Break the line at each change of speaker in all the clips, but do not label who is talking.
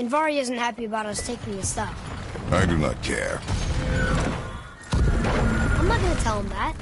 Invari isn't happy about us taking his stuff.
I do not care.
I'm not gonna tell him that.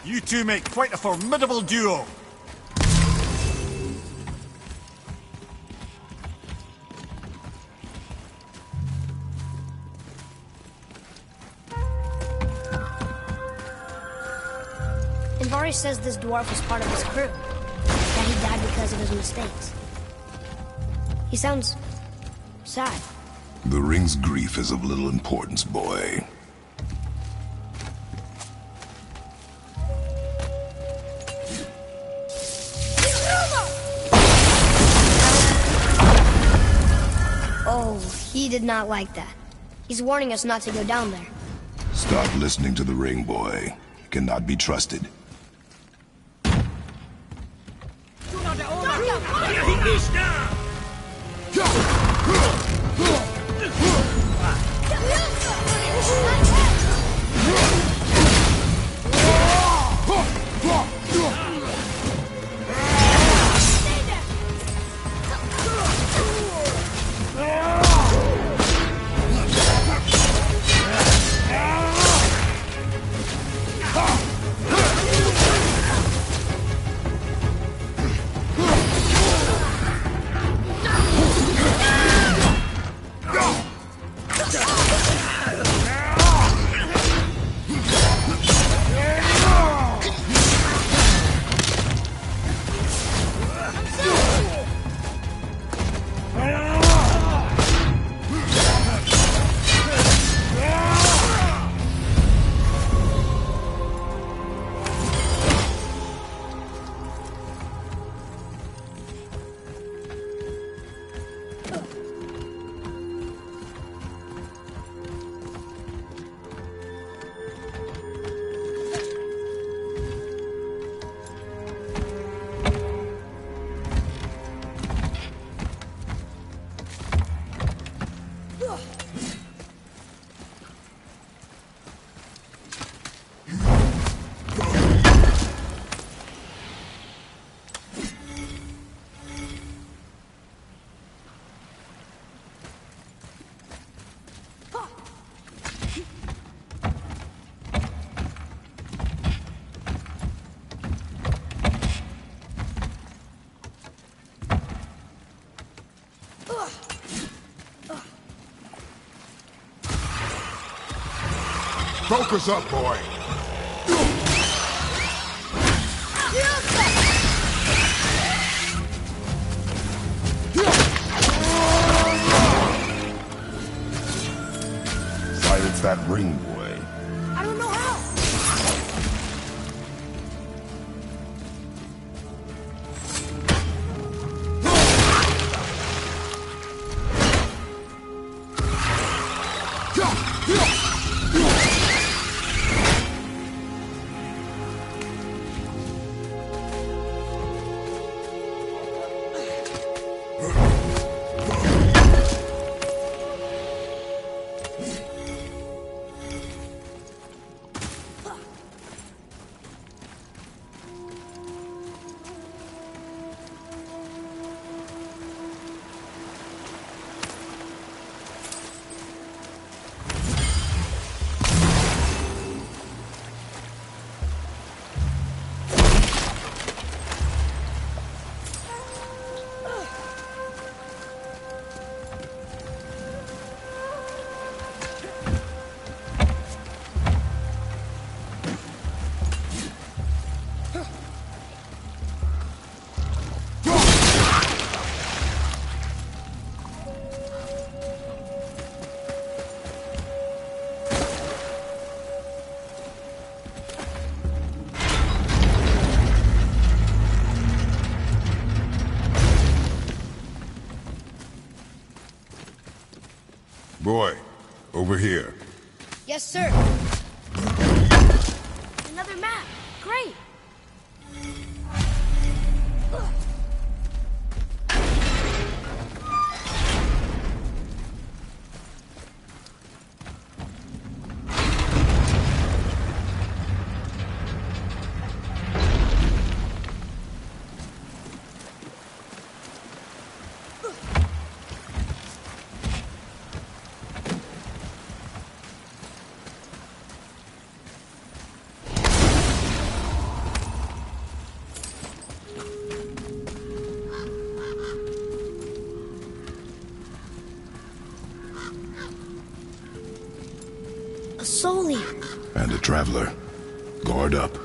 You two make quite a formidable duo.
Invari says this dwarf was part of his crew. That he died because of his mistakes. He sounds sad.
The ring's grief is of little importance, boy.
Oh, he did not like that. He's warning us not to go down there.
Stop listening to the ring, boy. He cannot be trusted. Focus up, boy. Silence that ring, boy.
I don't know how.
Boy, over here.
Yes, sir. Another map. Great. A soul eater.
And a traveler. Guard up.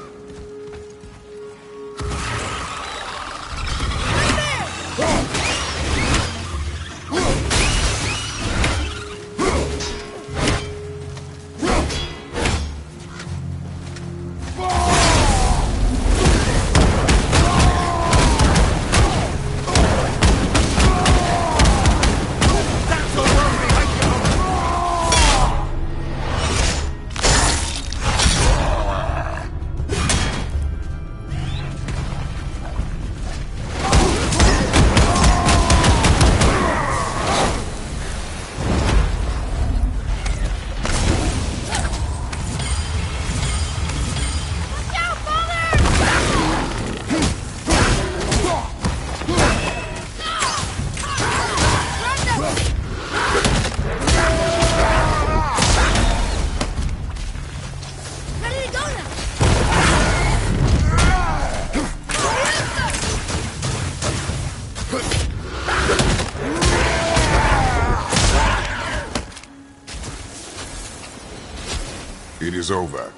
It is over.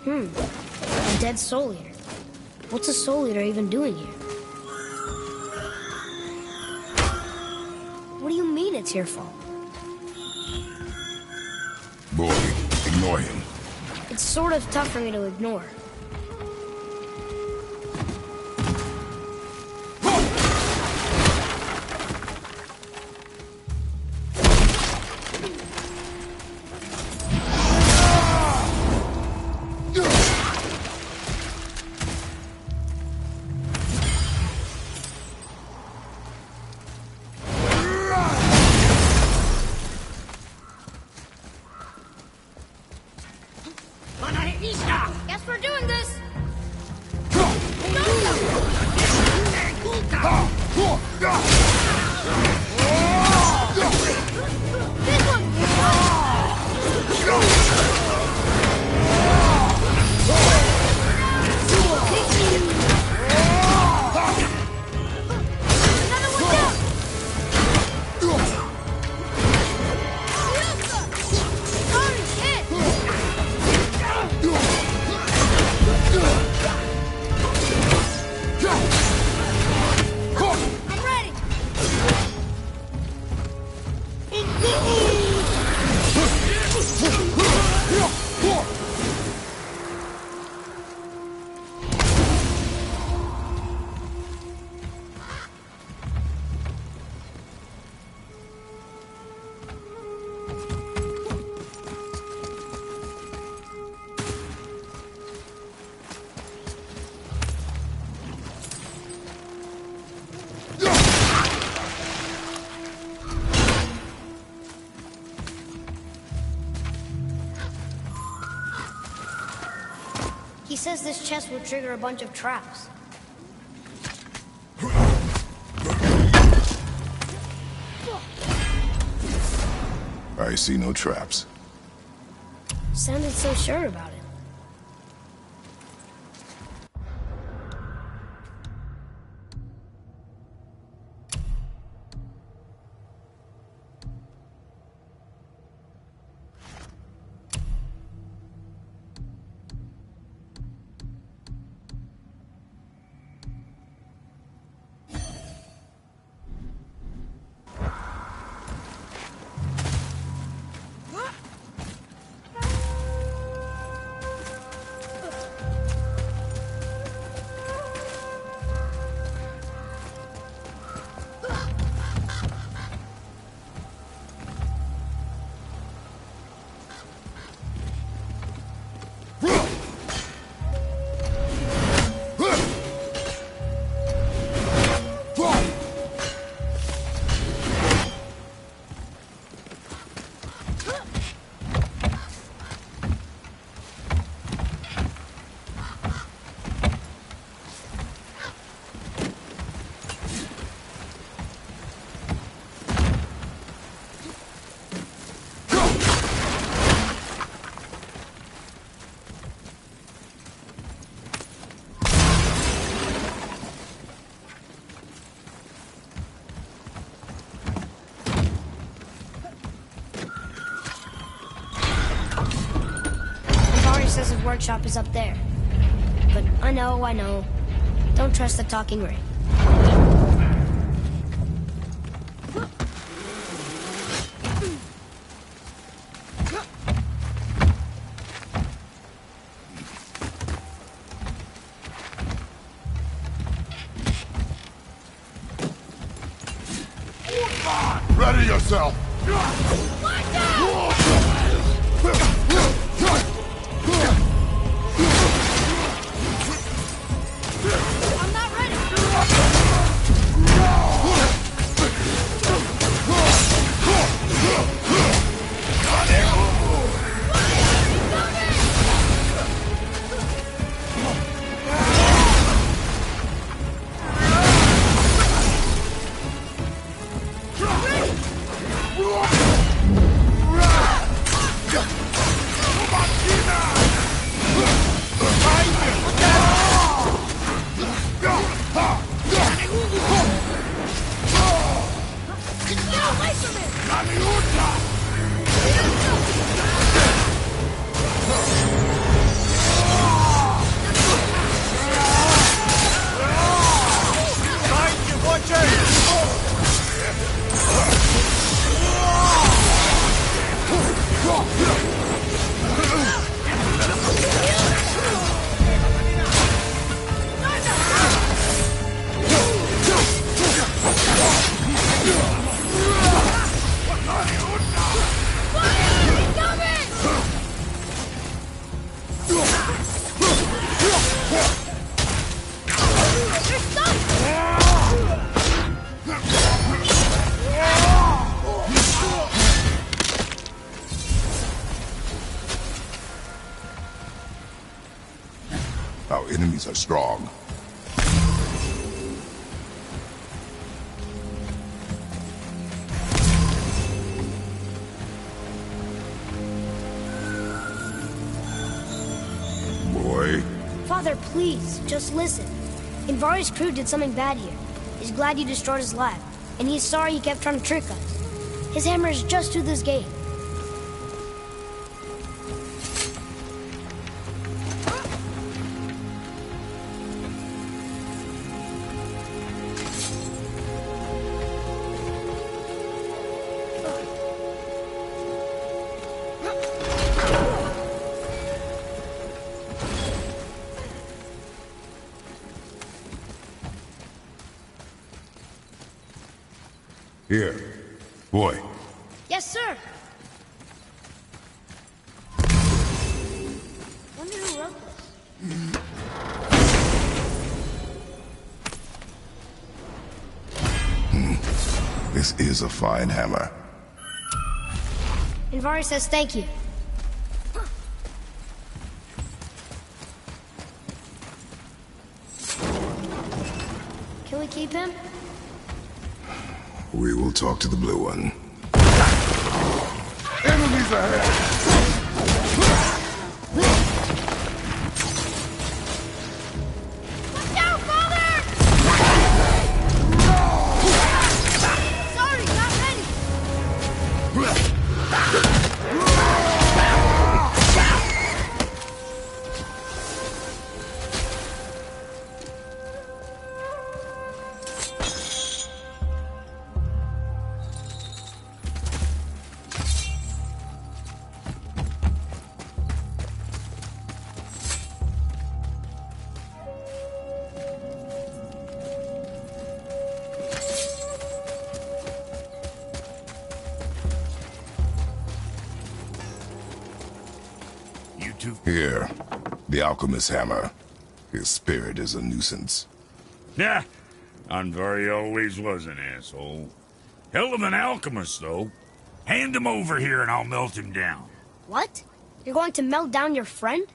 A dead soul eater. What's a soul eater even doing here? What do you mean it's your fault?
Boy, ignore him.
It's sort of tough for me to ignore. Guess we're doing this! He says this chest will trigger a bunch of traps.
I see no traps.
Sounded so sure about it. workshop is up there. But I know. Don't trust the talking ring.
Ready yourself!
I'm not ready!
Our enemies are strong. Boy.
Father, please, just listen. Invari's crew did something bad here. He's glad you destroyed his lab, and he's sorry he kept trying to trick us. His hammer is just through this gate.
Here. Boy.
Yes, sir. Wonder who wrote this.
This is a fine hammer.
Invari says thank you. Can we keep him?
We will talk to the blue one. Enemies ahead!
Look out, Father! Sorry, not ready.
Here, the alchemist's hammer. His spirit is a nuisance.
Yeah, Anvari always was an asshole. Hell of an alchemist, though. Hand him over here and I'll melt him down.
What? You're going to melt down your friend?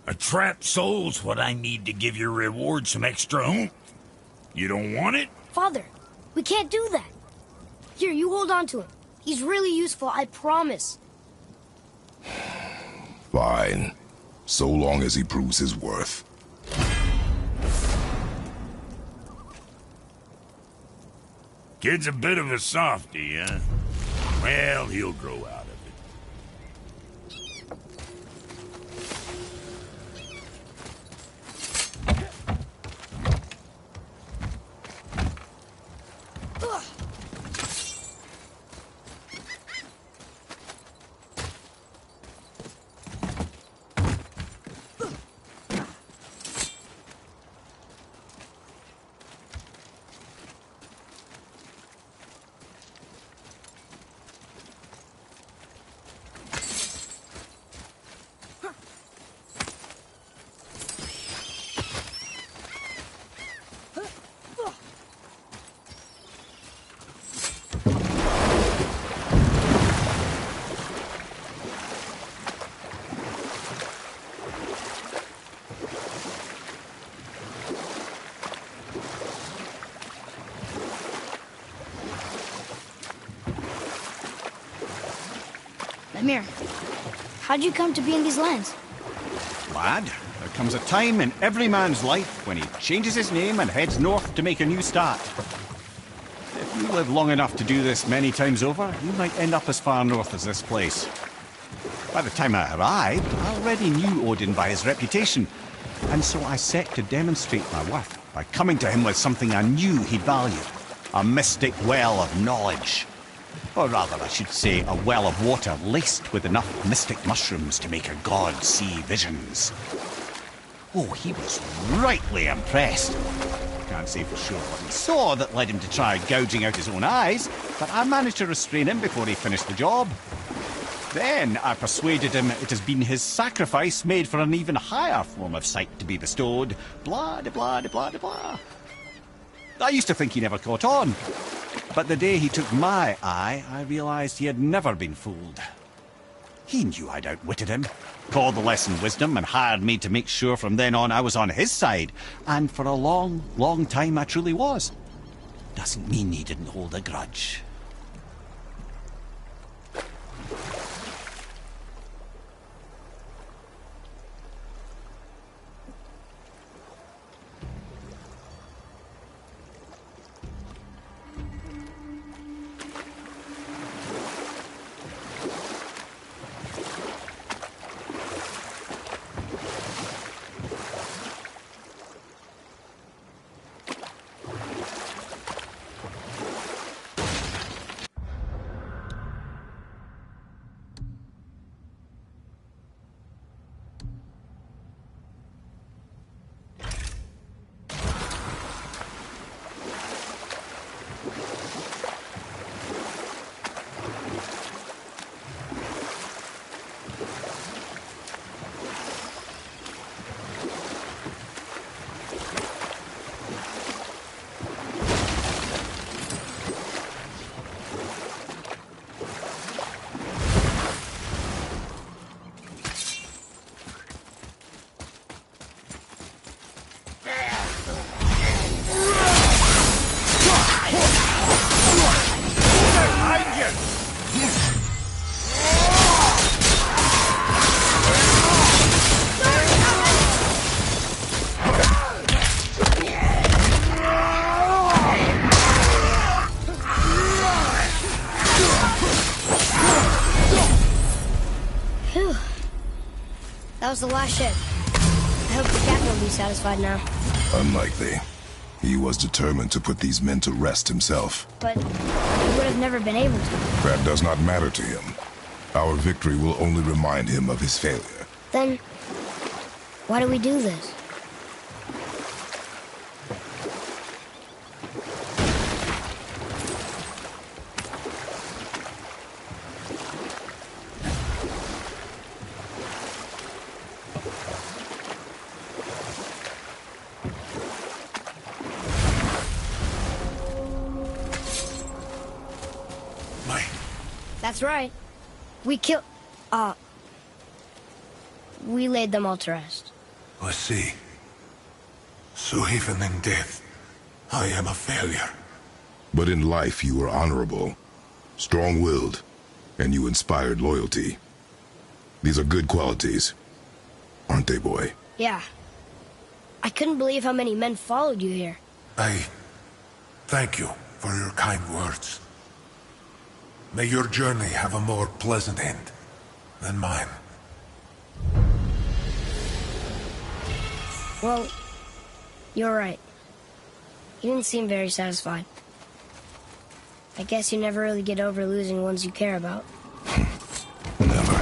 A trapped soul's what I need to give your reward some extra oomph. You don't want it?
Father, we can't do that. Here, you hold on to him. He's really useful, I promise.
Fine. So long as he proves his worth.
Kid's a bit of a softy, huh? Well, he'll grow out of
Come here. How'd you come to be in these lands?
Lad, there comes a time in every man's life when he changes his name and heads north to make a new start. If you live long enough to do this many times over, you might end up as far north as this place. By the time I arrived, I already knew Odin by his reputation, and so I set to demonstrate my worth by coming to him with something I knew he'd value. A mystic well of knowledge. Or rather, I should say, a well of water laced with enough mystic mushrooms to make a god see visions. Oh, he was rightly impressed. Can't say for sure what he saw that led him to try gouging out his own eyes, but I managed to restrain him before he finished the job. Then I persuaded him it has been his sacrifice made for an even higher form of sight to be bestowed. Blah, de blah, de blah, de blah. I used to think he never caught on. But the day he took my eye, I realized he had never been fooled. He knew I'd outwitted him, called the lesson wisdom, and hired me to make sure from then on I was on his side. And for a long, long time I truly was. Doesn't mean he didn't hold a grudge.
That was the last ship. I hope the captain will be satisfied now.
Unlikely. He was determined to put these men to rest himself.
But he would have never been able to.
That does not matter to him. Our victory will only remind him of his failure.
Then, why do we do this? That's right. We laid them all to rest.
I see. So even in death, I am a failure.
But in life you were honorable, strong-willed, and you inspired loyalty. These are good qualities, aren't they, boy?
Yeah. I couldn't believe how many men followed you here.
I thank you for your kind words. May your journey have a more pleasant end than mine.
Well, you're right. You didn't seem very satisfied. I guess you never really get over losing ones you care about.
Never.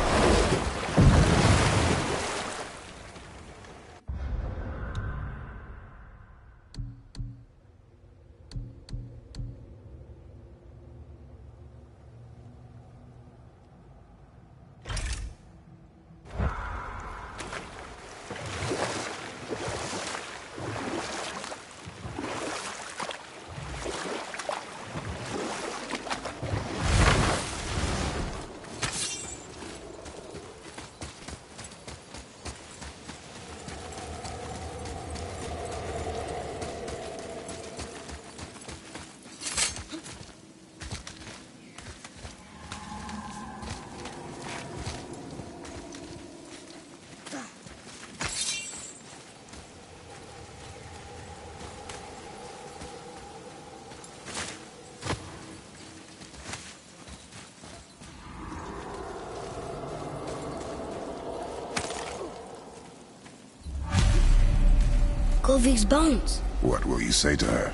Gulvig's bones.
What will you say to her?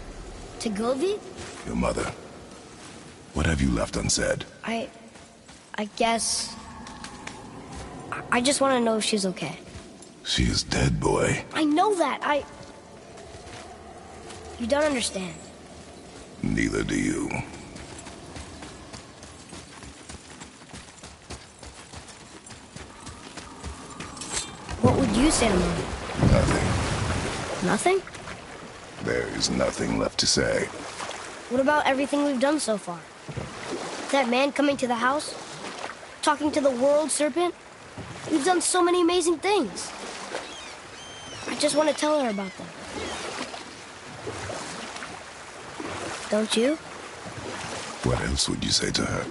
To Gulvig?
Your mother. What have you left unsaid?
I guess... I just want to know if she's okay.
She is dead, boy.
I know that, You don't understand.
Neither do you.
What would you say to Mom?
Nothing.
Nothing?
There is nothing left to say.
What about everything we've done so far? That man coming to the house? Talking to the world serpent? We've done so many amazing things. I just want to tell her about them. Don't you?
What else would you say to her?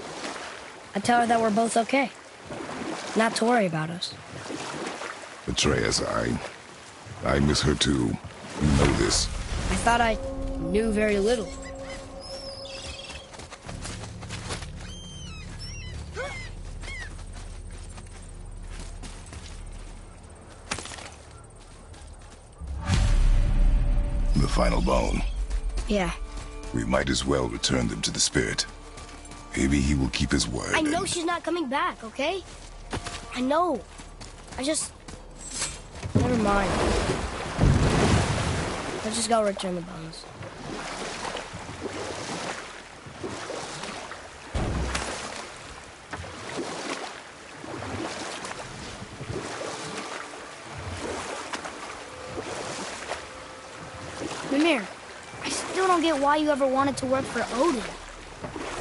I tell her that we're both okay. Not to worry about us.
Atreus, I miss her too. You know this.
I thought I knew very little.
The final bone.
Yeah.
We might as well return them to the spirit. Maybe he will keep his word.
I know she's not coming back, okay? I know. I just... Never mind. Let's just go return the bones. Mimir, I still don't get why you ever wanted to work for Odin.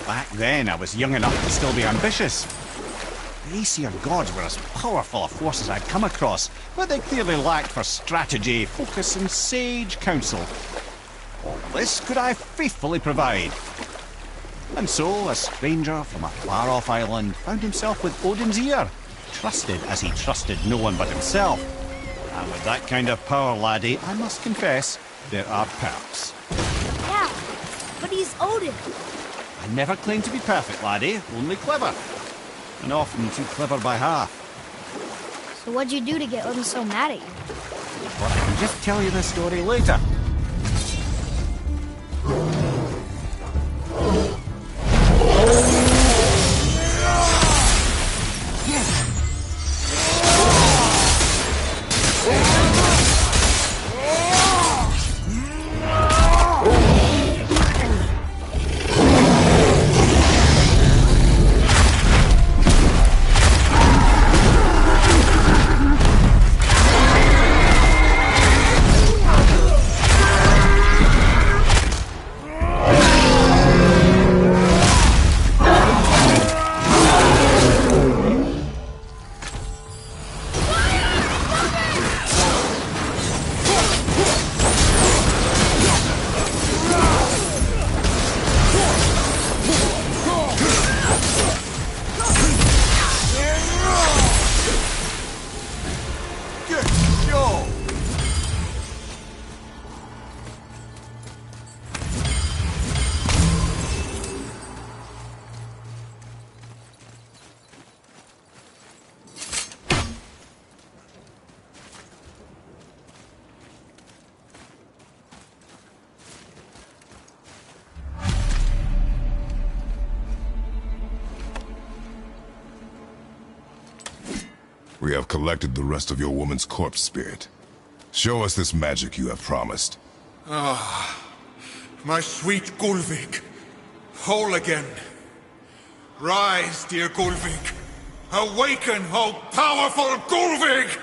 Back then, I was young enough to still be ambitious. The Aesir gods were as powerful a force as I'd come across, but they clearly lacked for strategy, focus, and sage counsel. All this could I faithfully provide. And so, a stranger from a far-off island found himself with Odin's ear, trusted as he trusted no one but himself. And with that kind of power, laddie, I must confess, there are perks.
Yeah, but he's Odin.
I never claimed to be perfect, laddie, only clever. And often too clever by half.
So what'd you do to get Odin so mad at you?
But I can just tell you this story later.
We have collected the rest of your woman's corpse spirit. Show us this magic you have promised.
My sweet Gulvig. Whole again. Rise, dear Gulvig. Awaken, O powerful Gulvig!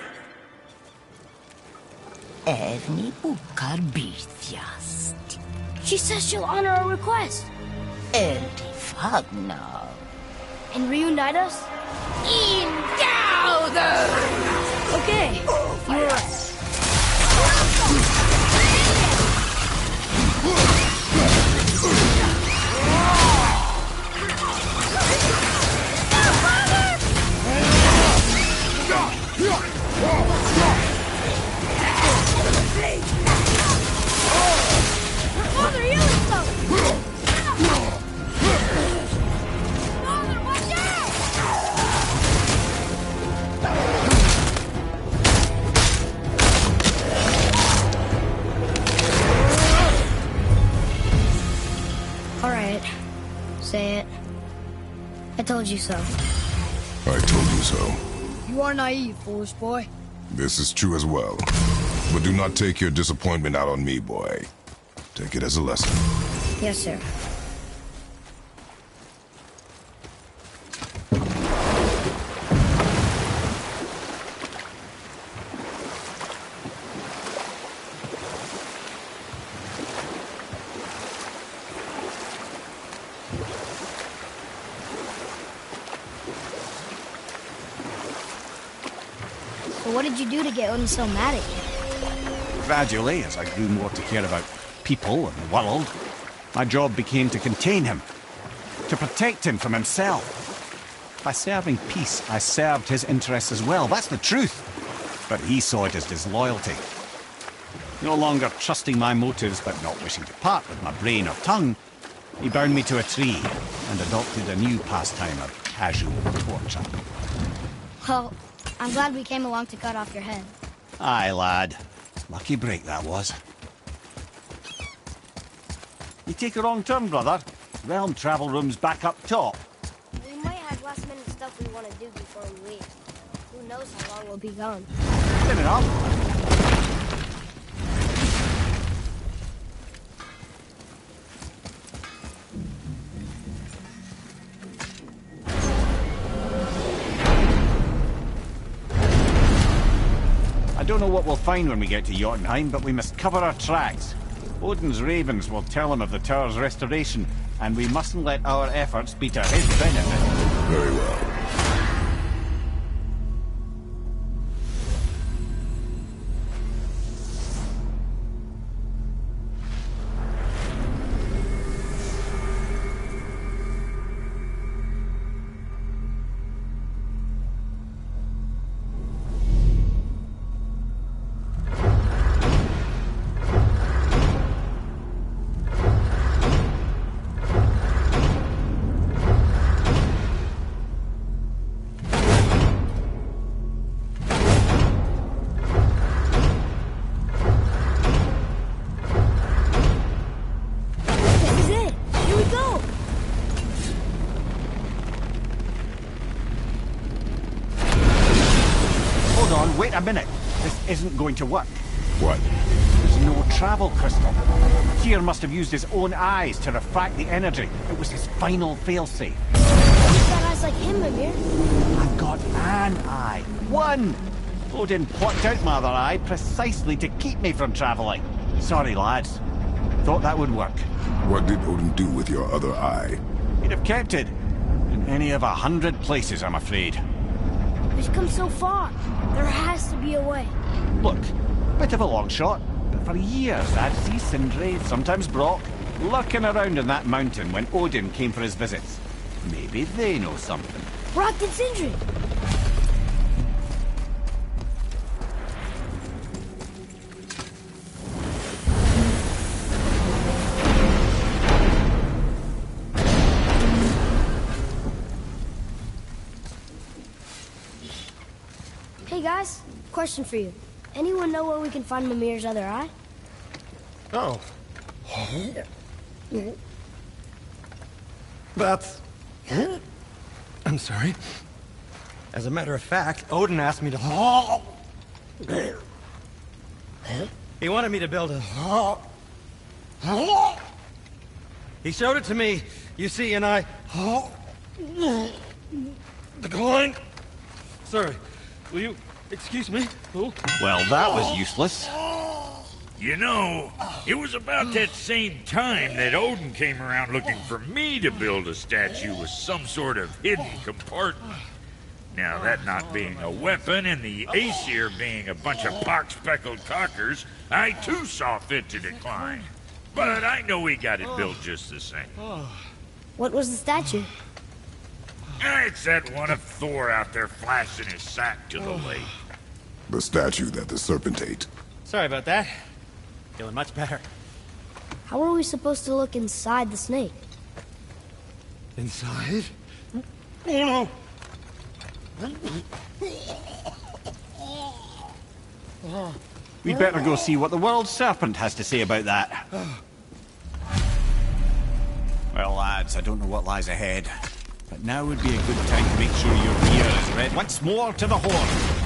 Erni bukar bitjast.
She says she'll honor our request.
Erdi fagnar.
And reunite us? Okay, you're right. Father, heal himself! Father, watch out! say it. I told you so.
I told you so.
You are naive, foolish boy.
This is true as well. But do not take your disappointment out on me, boy. Take it as a lesson.
Yes, sir. So what did you do to get Odin so mad at you?
Gradually, as I grew more to care about people and the world, my job became to contain him, to protect him from himself. By serving peace, I served his interests as well. That's the truth. But he saw it as disloyalty. No longer trusting my motives, but not wishing to part with my brain or tongue, he bound me to a tree and adopted a new pastime of casual torture.
Well, I'm glad we came along to cut off your head.
Aye, lad. Lucky break that was. You take a wrong turn, brother. Realm travel room's back up top.
We might have last-minute stuff we want to do before we leave. Who knows how long we'll be gone.
Fair enough. I don't know what we'll find when we get to Jotunheim, but we must cover our tracks. Odin's ravens will tell him of the tower's restoration, and we mustn't let our efforts be to his benefit.
Very well.
Wait a minute. This isn't going to work.
What?
There's no travel crystal. Tyr must have used his own eyes to refract the energy. It was his final failsafe.
You've got eyes like him, Mimir.
I've got an eye. One! Odin plucked out my other eye precisely to keep me from travelling. Sorry, lads. Thought that would work.
What did Odin do with your other eye?
He'd have kept it. In any of 100 places, I'm afraid.
We've come so far. There has to be a way.
Look, bit of a long shot, but for years I'd see Sindri, sometimes Brock, lurking around in that mountain when Odin came for his visits. Maybe they know something.
Brock and Sindri. Hey guys, question for you. Anyone know where we can find Mimir's other eye?
Oh. That's... I'm sorry. As a matter of fact, Odin asked me to... He wanted me to build a... He showed it to me, you see, and I... Declined. Sorry. Will you excuse me? Oh.
Well, that was useless.
You know, it was about that same time that Odin came around looking for me to build a statue with some sort of hidden compartment. Now, that not being a weapon and the Aesir being a bunch of pock-speckled cockers, I too saw fit to decline. But I know we got it built just the same.
What was the statue?
It's that one of Thor out there flashing his sack to the lake.
The statue that the serpent ate.
Sorry about that. Feeling much better.
How are we supposed to look inside the snake?
Inside? Oh no!
We'd better go see what the world serpent has to say about that. Well, lads, I don't know what lies ahead, but now would be a good time to make sure your gear is read once more to the horn.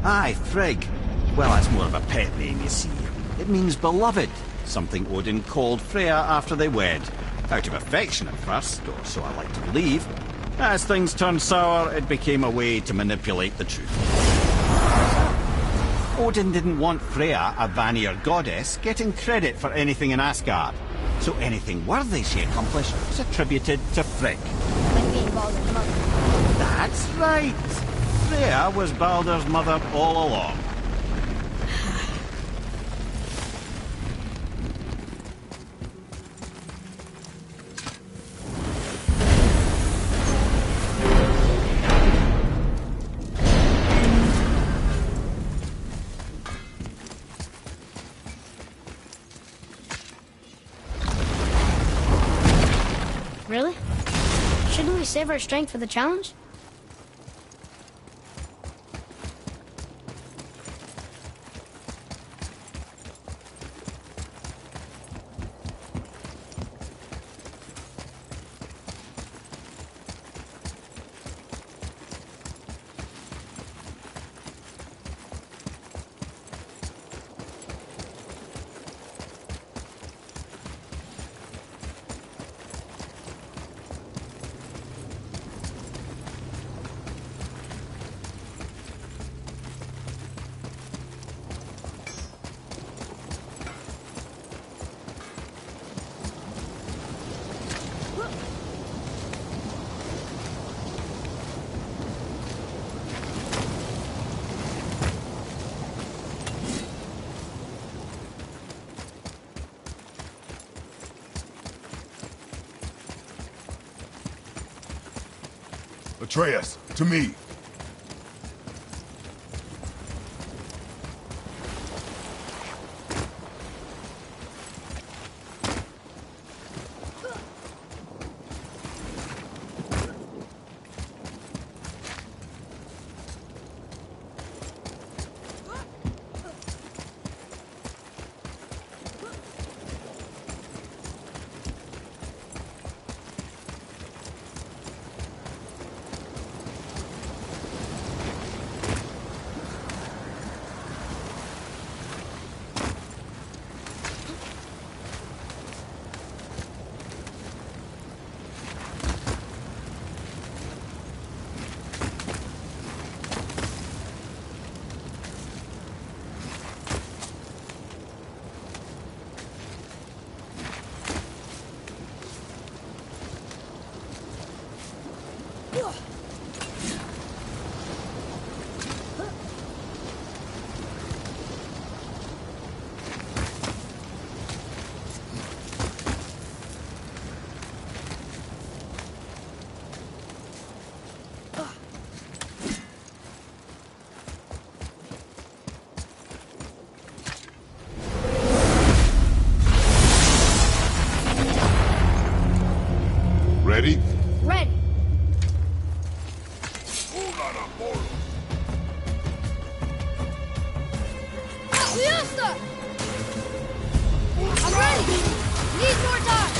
Aye, Frigg. Well, that's more of a pet name, you see. It means beloved, something Odin called Freya after they wed. Out of affection at first, or so I like to believe. As things turned sour, it became a way to manipulate the truth. Odin didn't want Freya, a Vanir goddess, getting credit for anything in Asgard. So anything worthy she accomplished was attributed to Frigg.
Like being Baldur's mother.
That's right. Freya was Baldur's mother all along.
Really? Shouldn't we save our strength for the challenge?
Atreus, to me. Ready?
Ready.
Fiesta! I'm ready! Need more time!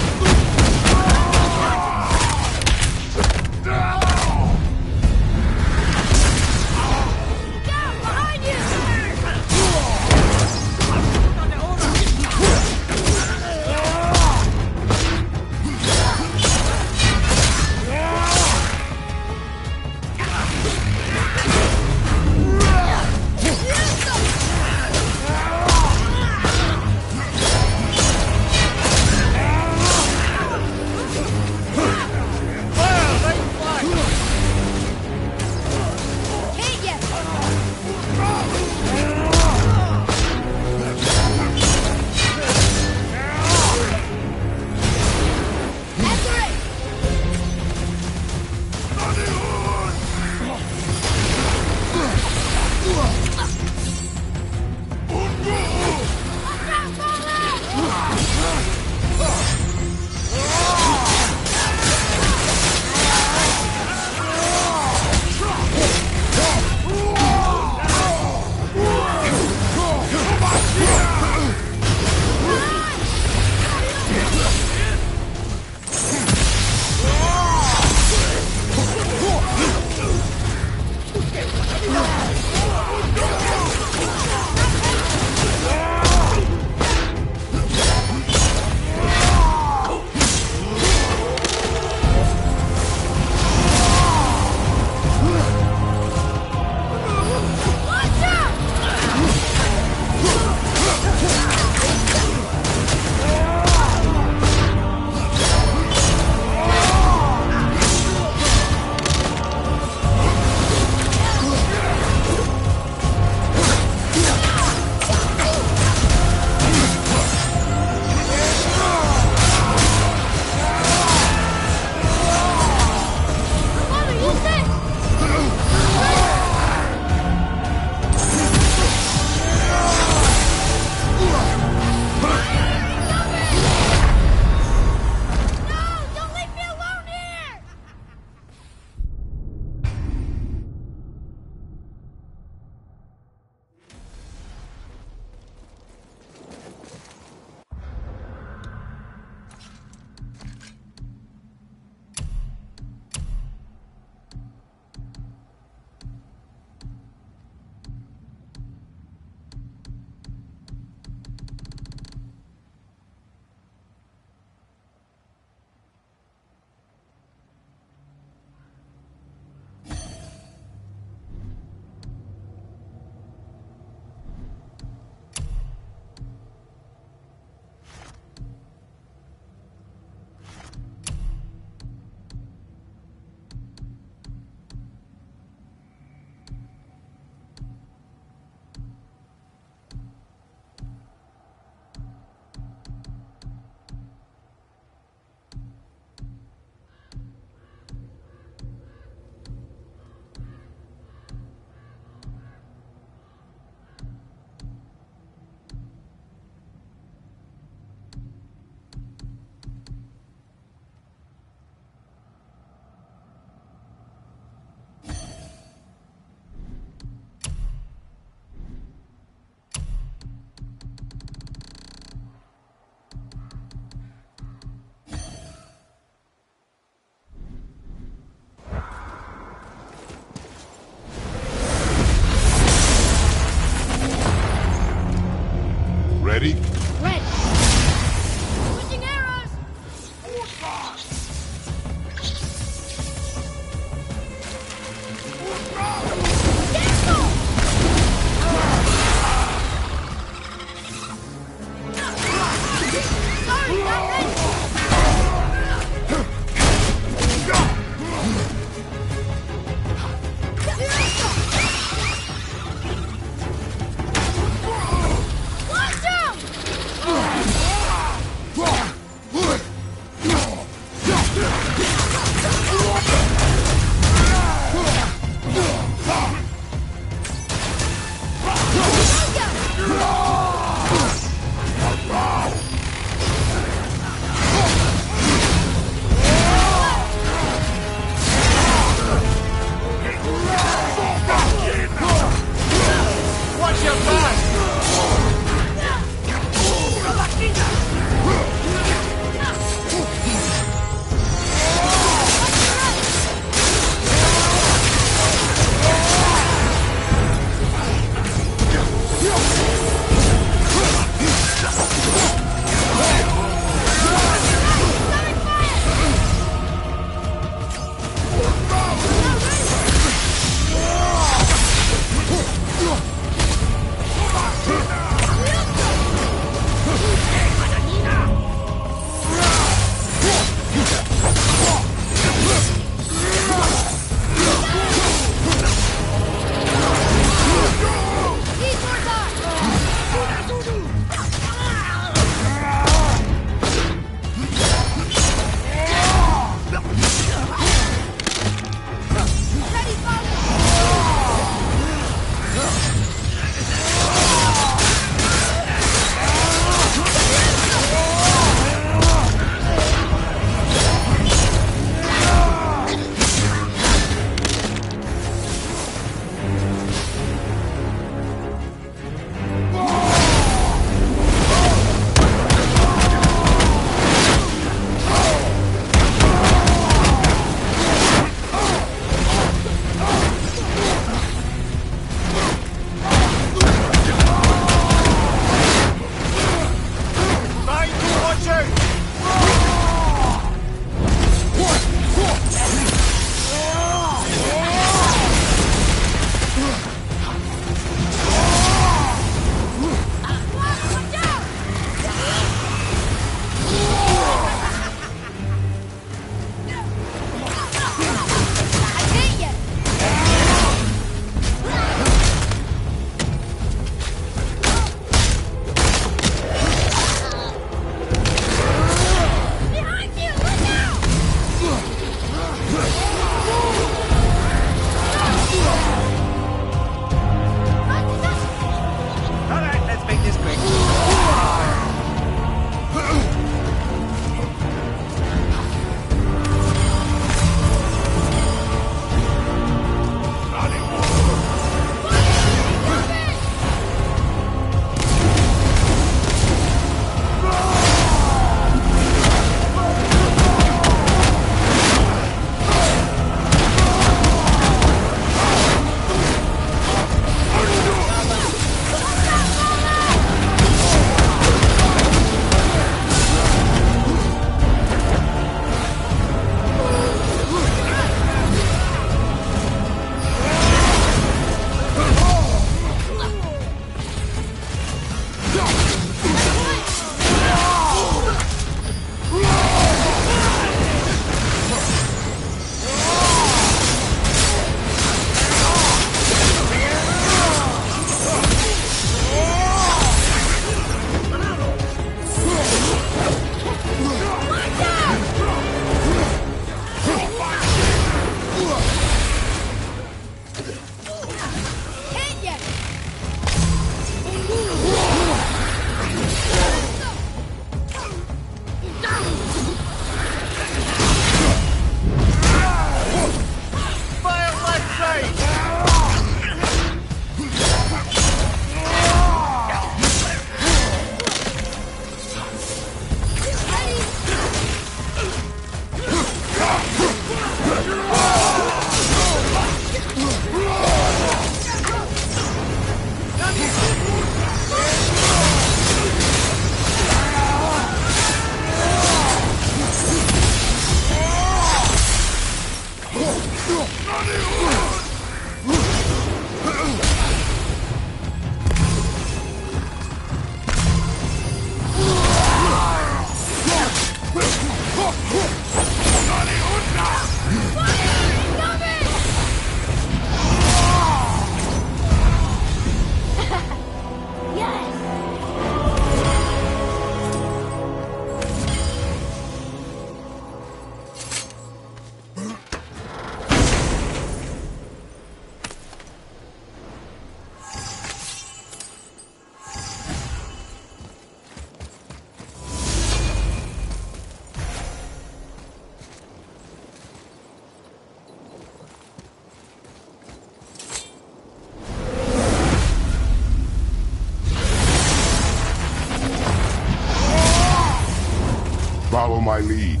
Follow my lead.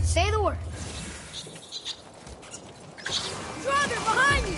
Say the word. Draugr, behind you!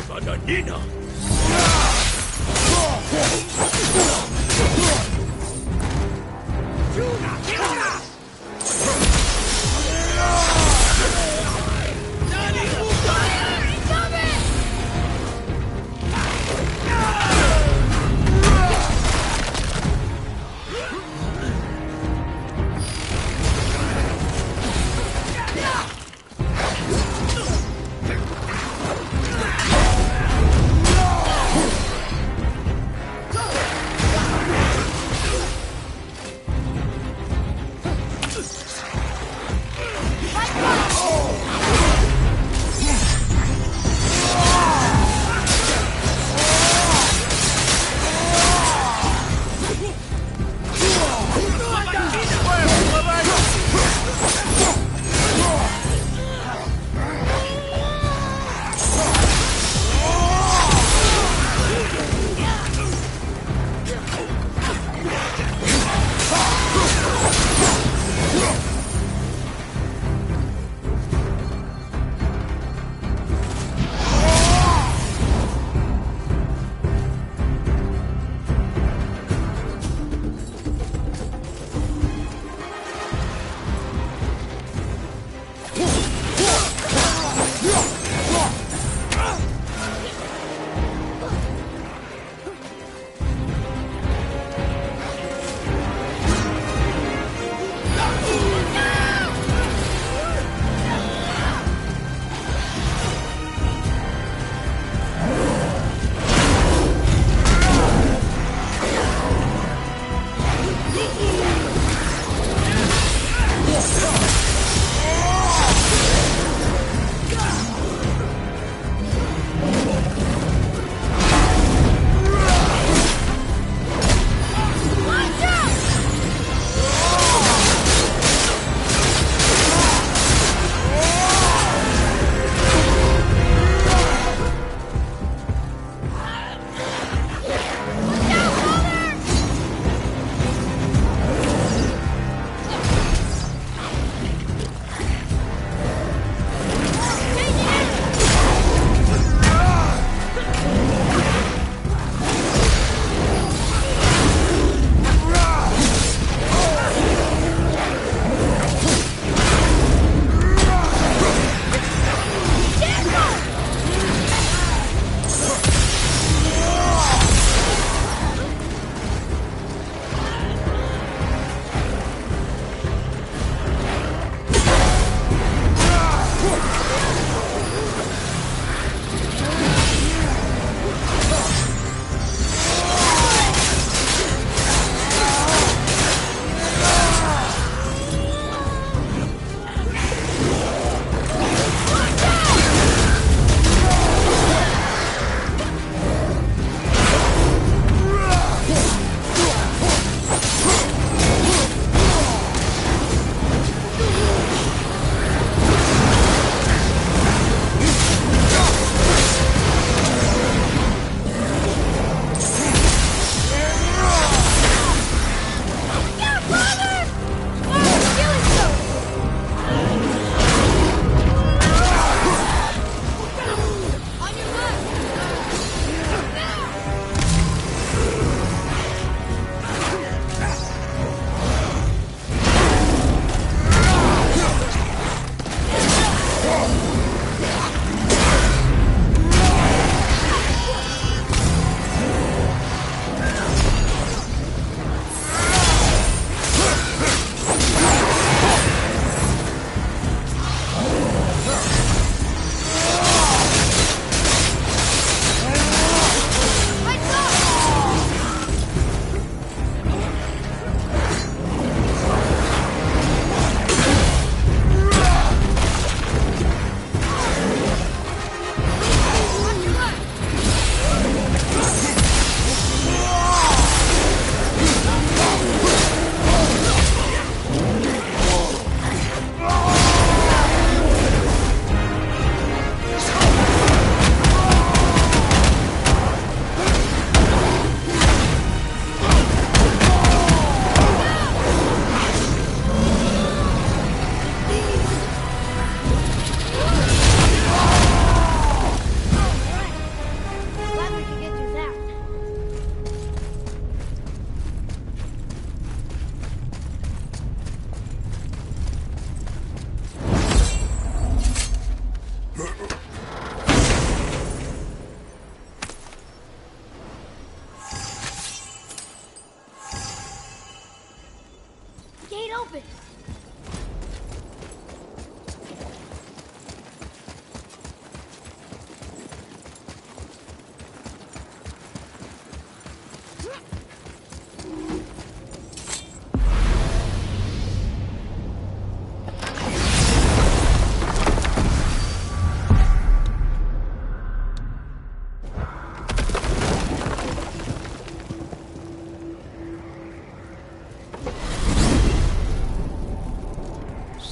Bananina!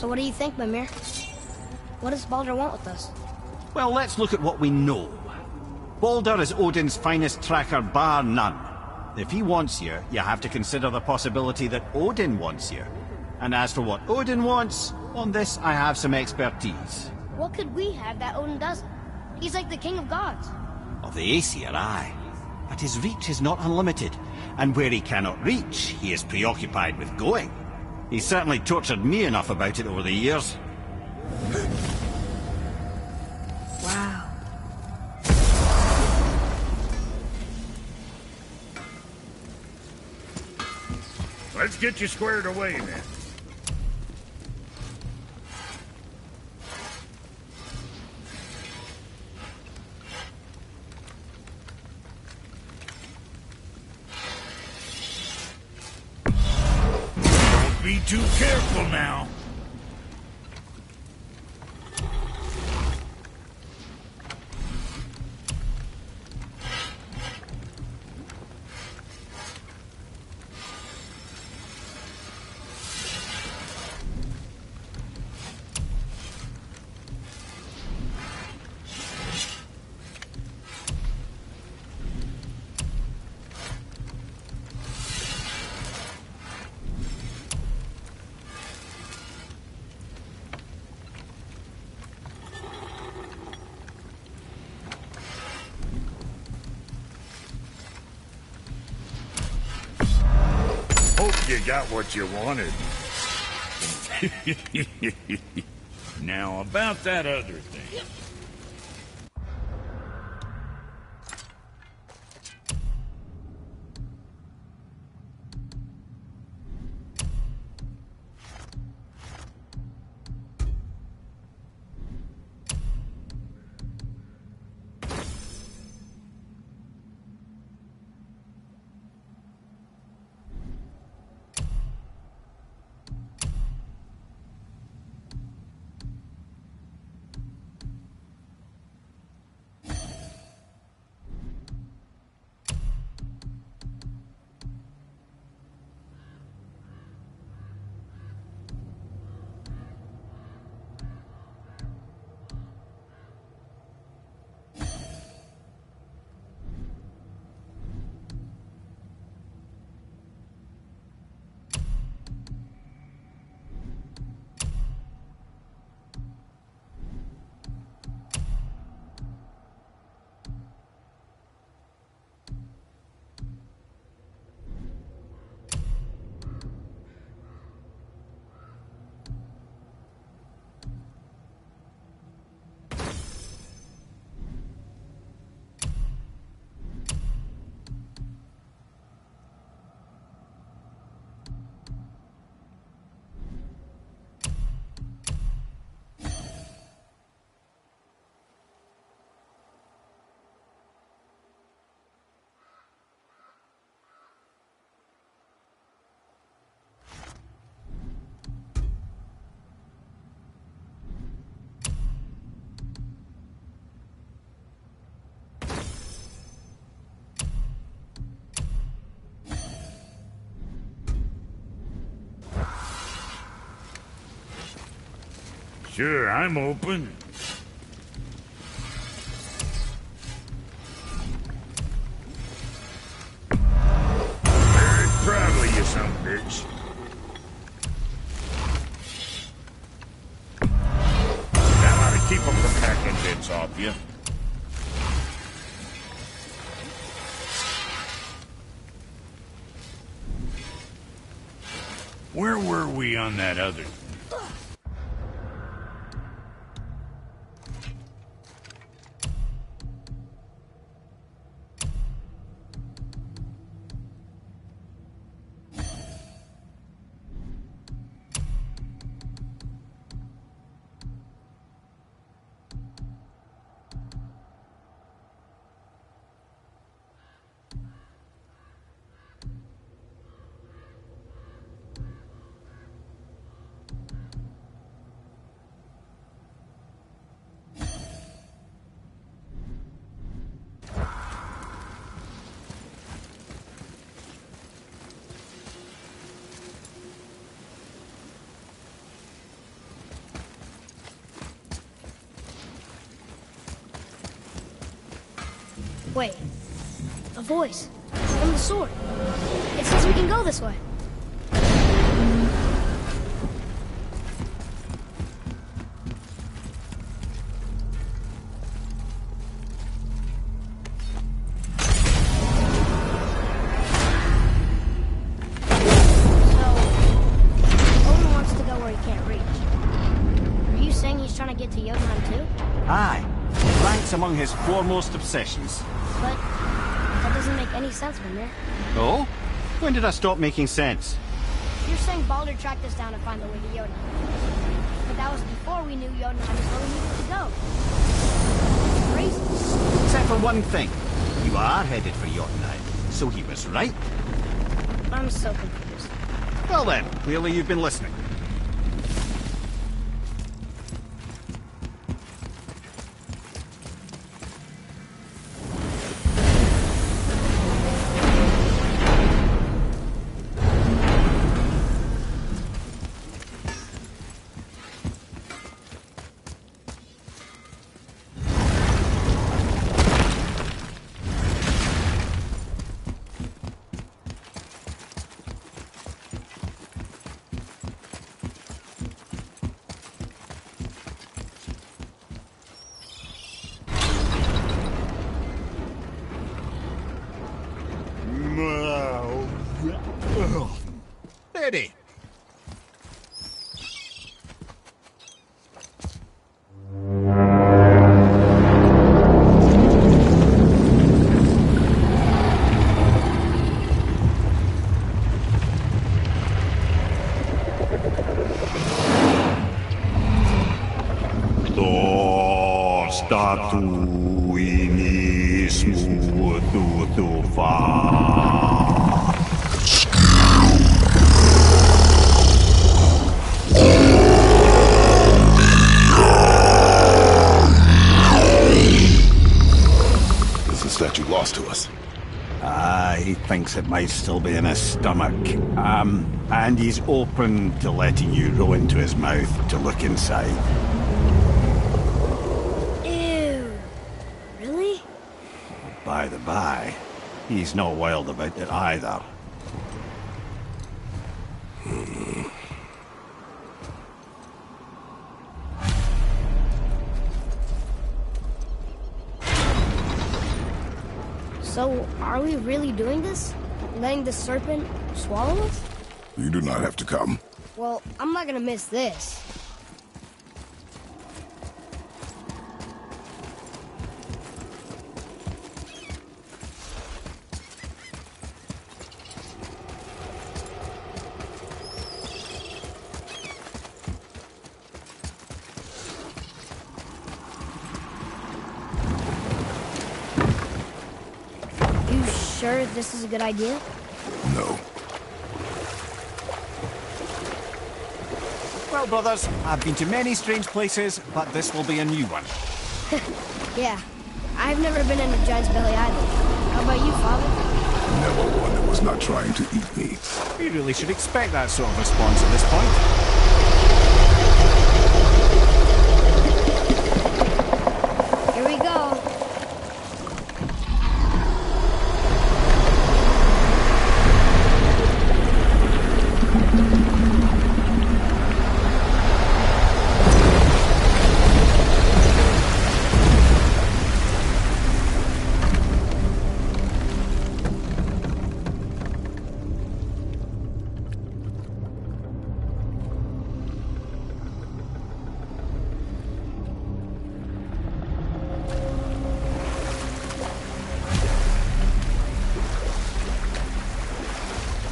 So what do you think, Mimir? What does Baldur want with us?
Well, let's look at what we know. Baldur is Odin's finest tracker, bar none. If he wants you, you have to consider the possibility that Odin wants you. And as for what Odin wants, on this I have some expertise.
What could we have that Odin doesn't? He's like the king of gods.
Of the Aesir, aye. But his reach is not unlimited, and where he cannot reach, he is preoccupied with going. He's certainly tortured me enough about it over the years.
Wow.
Let's get you squared away, then. Don't be too careful now. Hope you got what you wanted. Now, about that other thing. Sure, I'm open. Very proud of you, son of a bitch. That ought to keep them from hacking bits off you. Where were we on that other thing?
Wait. A voice. From the sword. It says we can go this way.
Trying to get to Jotunheim too?
Aye. Ranks among his foremost obsessions.
But that doesn't make any sense, Mimir.
Oh? When did I stop making sense?
You're saying Baldur tracked us down to find the way to Jotunheim. But that was before we knew Jotunheim was where we needed to go. It's crazy.
Except for one thing. You are headed for Jotunheim, so he was right.
I'm so confused.
Well then, clearly you've been listening. Ready. He thinks it might still be in his stomach. And he's open to letting you row into his mouth to look inside.
Ew. Really?
By the by, he's not wild about it either.
So, are we really doing this? Letting the serpent swallow us?
You do not have to come.
Well, I'm not gonna miss this. Sure this is a good idea?
No.
Well, brothers, I've been to many strange places, but this will be a new one.
Yeah, I've never been in a giant's belly either. How about you, Father?
Never one that was not trying to eat me.
We really should expect that sort of response at this point.
Here we go.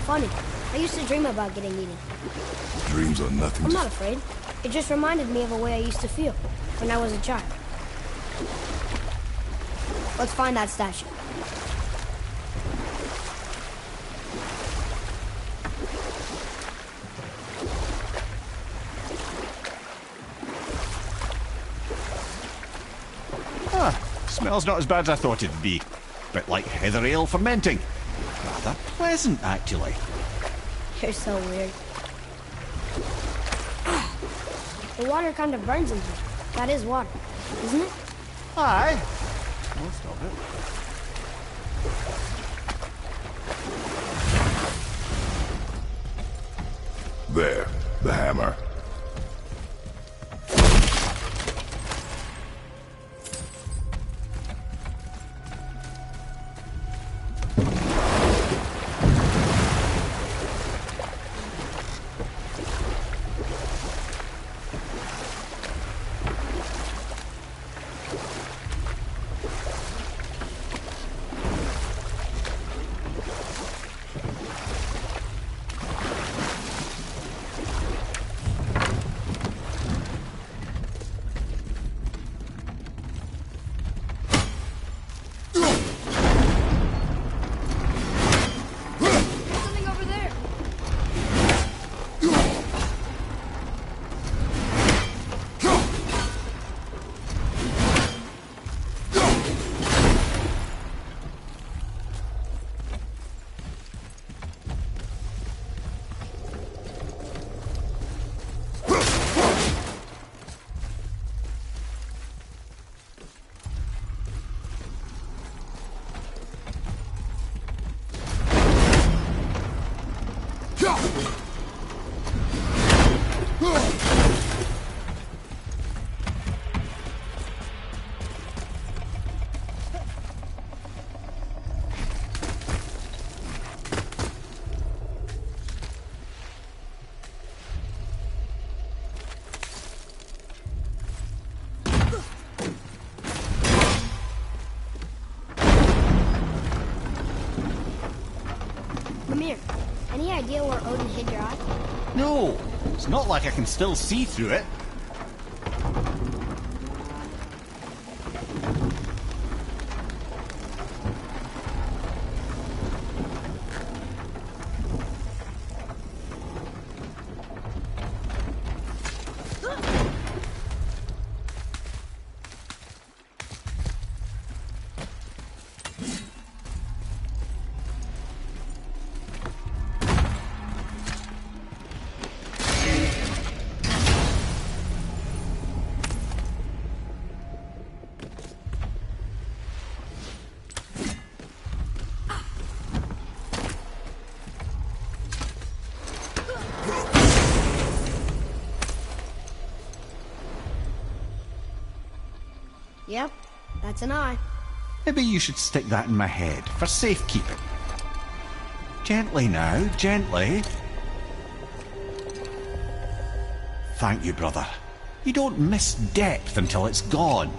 Funny. I used to dream about getting eaten.
Dreams are nothing.
I'm not afraid. It just reminded me of a way I used to feel when I was a child. Let's find that statue.
Smells not as bad as I thought it'd be. Bit like heather ale fermenting. Rather pleasant, actually.
You're so weird. The water kind of burns in here. That is water, isn't it?
Aye. Most of it.
There, the hammer.
Something over there. Mimir, any idea where Odin hid your eye?
No, it's not like I can still see through it.
Yep, that's an eye.
Maybe you should stick that in my head for safekeeping. Gently now, gently. Thank you, brother. You don't miss depth until it's gone.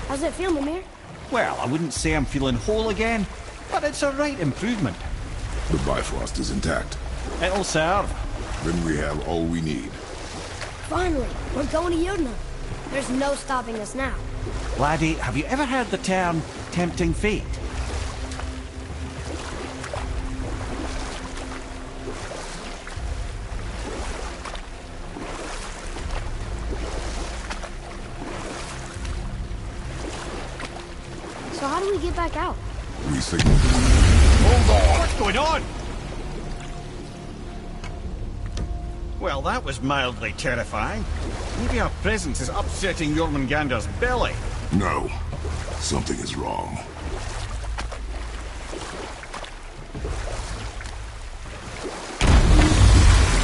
How's it feel, Mimir?
Well, I wouldn't say I'm feeling whole again, but it's a right improvement.
The Bifrost is intact.
It'll serve.
Then we have all we need.
Finally, we're going to Jotunheim. There's no stopping us now.
Laddie, have you ever heard the term tempting fate?
So how do we get back out?
We signal.
Hold on! What's going on? Well, that was mildly terrifying. Maybe our presence is upsetting Jormungandr's belly.
No. Something is wrong.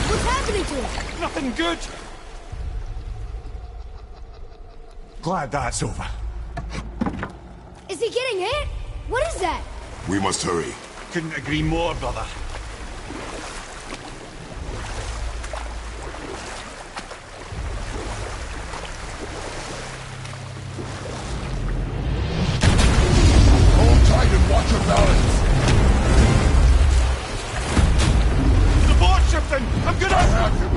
What's happening to us?
Nothing good! Glad that's over.
Is he getting hit? What is that?
We must hurry.
Couldn't agree more, brother.
Hold tight and watch your balance.
The board shifting! I'm gonna...
I have him.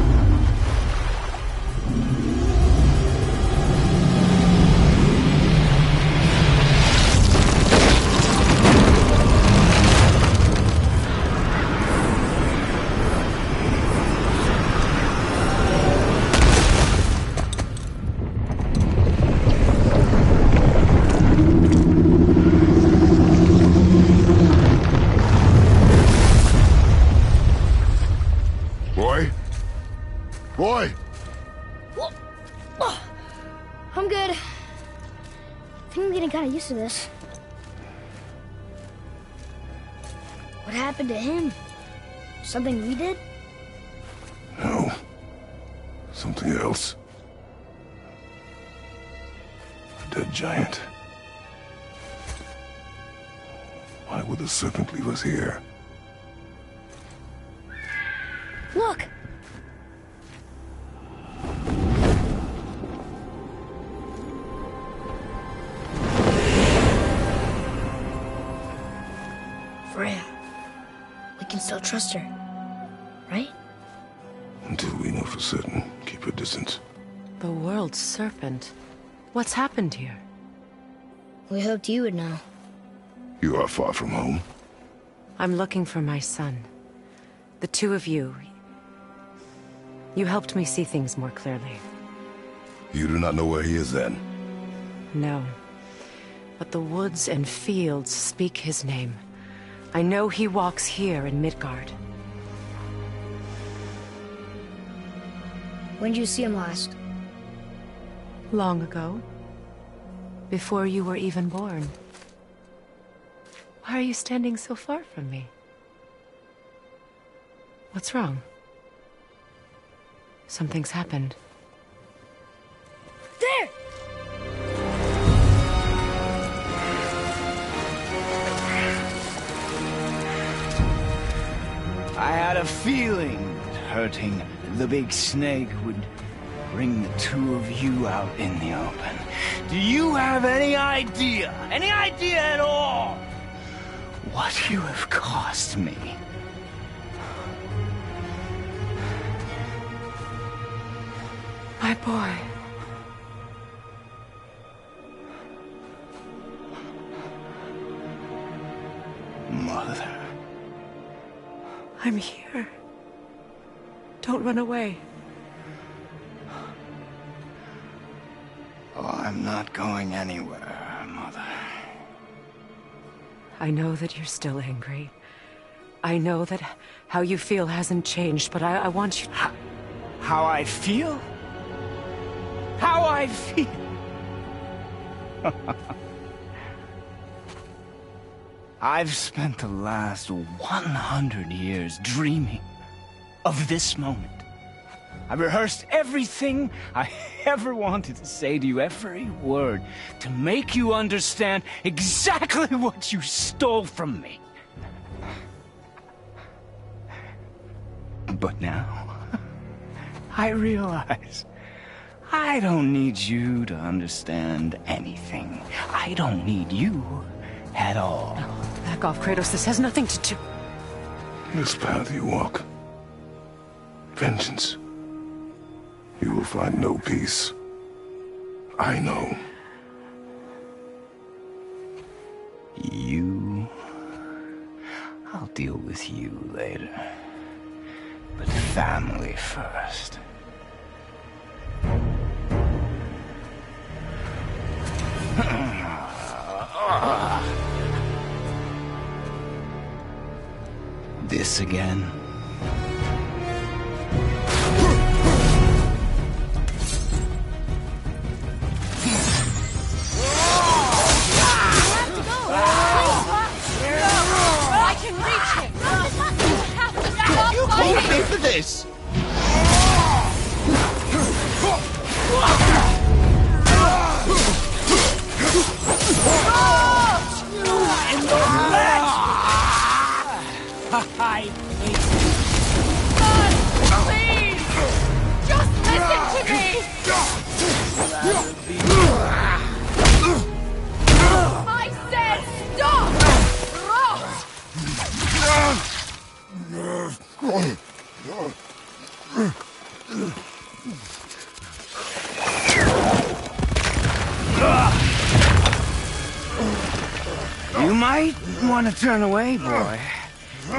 to this. What happened to him? Something we did?
No. Something else. A dead giant. Why would the serpent leave us here?
Look! Freya. We can still trust her, right?
Until we know for certain, keep a distance.
The world's serpent. What's happened here?
We hoped you would know.
You are far from home.
I'm looking for my son. The two of you. You helped me see things more clearly.
You do not know where he is then?
No. But the woods and fields speak his name. I know he walks here in Midgard.
When did you see him last?
Long ago. Before you were even born. Why are you standing so far from me? What's wrong? Something's happened.
There!
I had a feeling that hurting the big snake would bring the two of you out in the open. Do you have any idea at all, what you have cost me?
My boy.
Mother.
I'm here. Don't run away.
Oh, I'm not going anywhere, Mother.
I know that you're still angry. I know that how you feel hasn't changed, but I want you...
How I feel? How I feel? I've spent the last 100 years dreaming of this moment. I've rehearsed everything I ever wanted to say to you, every word, to make you understand exactly what you stole from me. But now, I realize I don't need you to understand anything. I don't need you at all.
No, back off, Kratos. This has nothing to do...
This path you walk. Vengeance. You will find no peace. I know.
You... I'll deal with you later. But family first. This again?
I can reach him! You have to stop
You
fighting!
called me for this! In the leg! I hate
Son, please! Just listen to me! I said
stop! You might want to turn away, boy.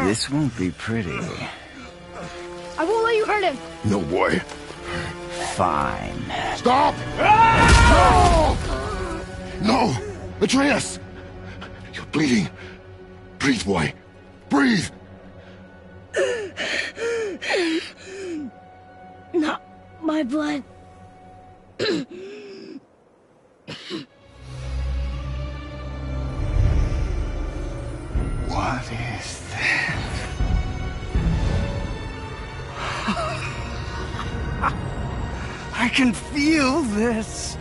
This won't be pretty.
I won't let you hurt him.
No, boy.
Fine.
Stop! No! No! Atreus! You're bleeding. Breathe, boy. Breathe!
Not my blood.
is that? I can feel this.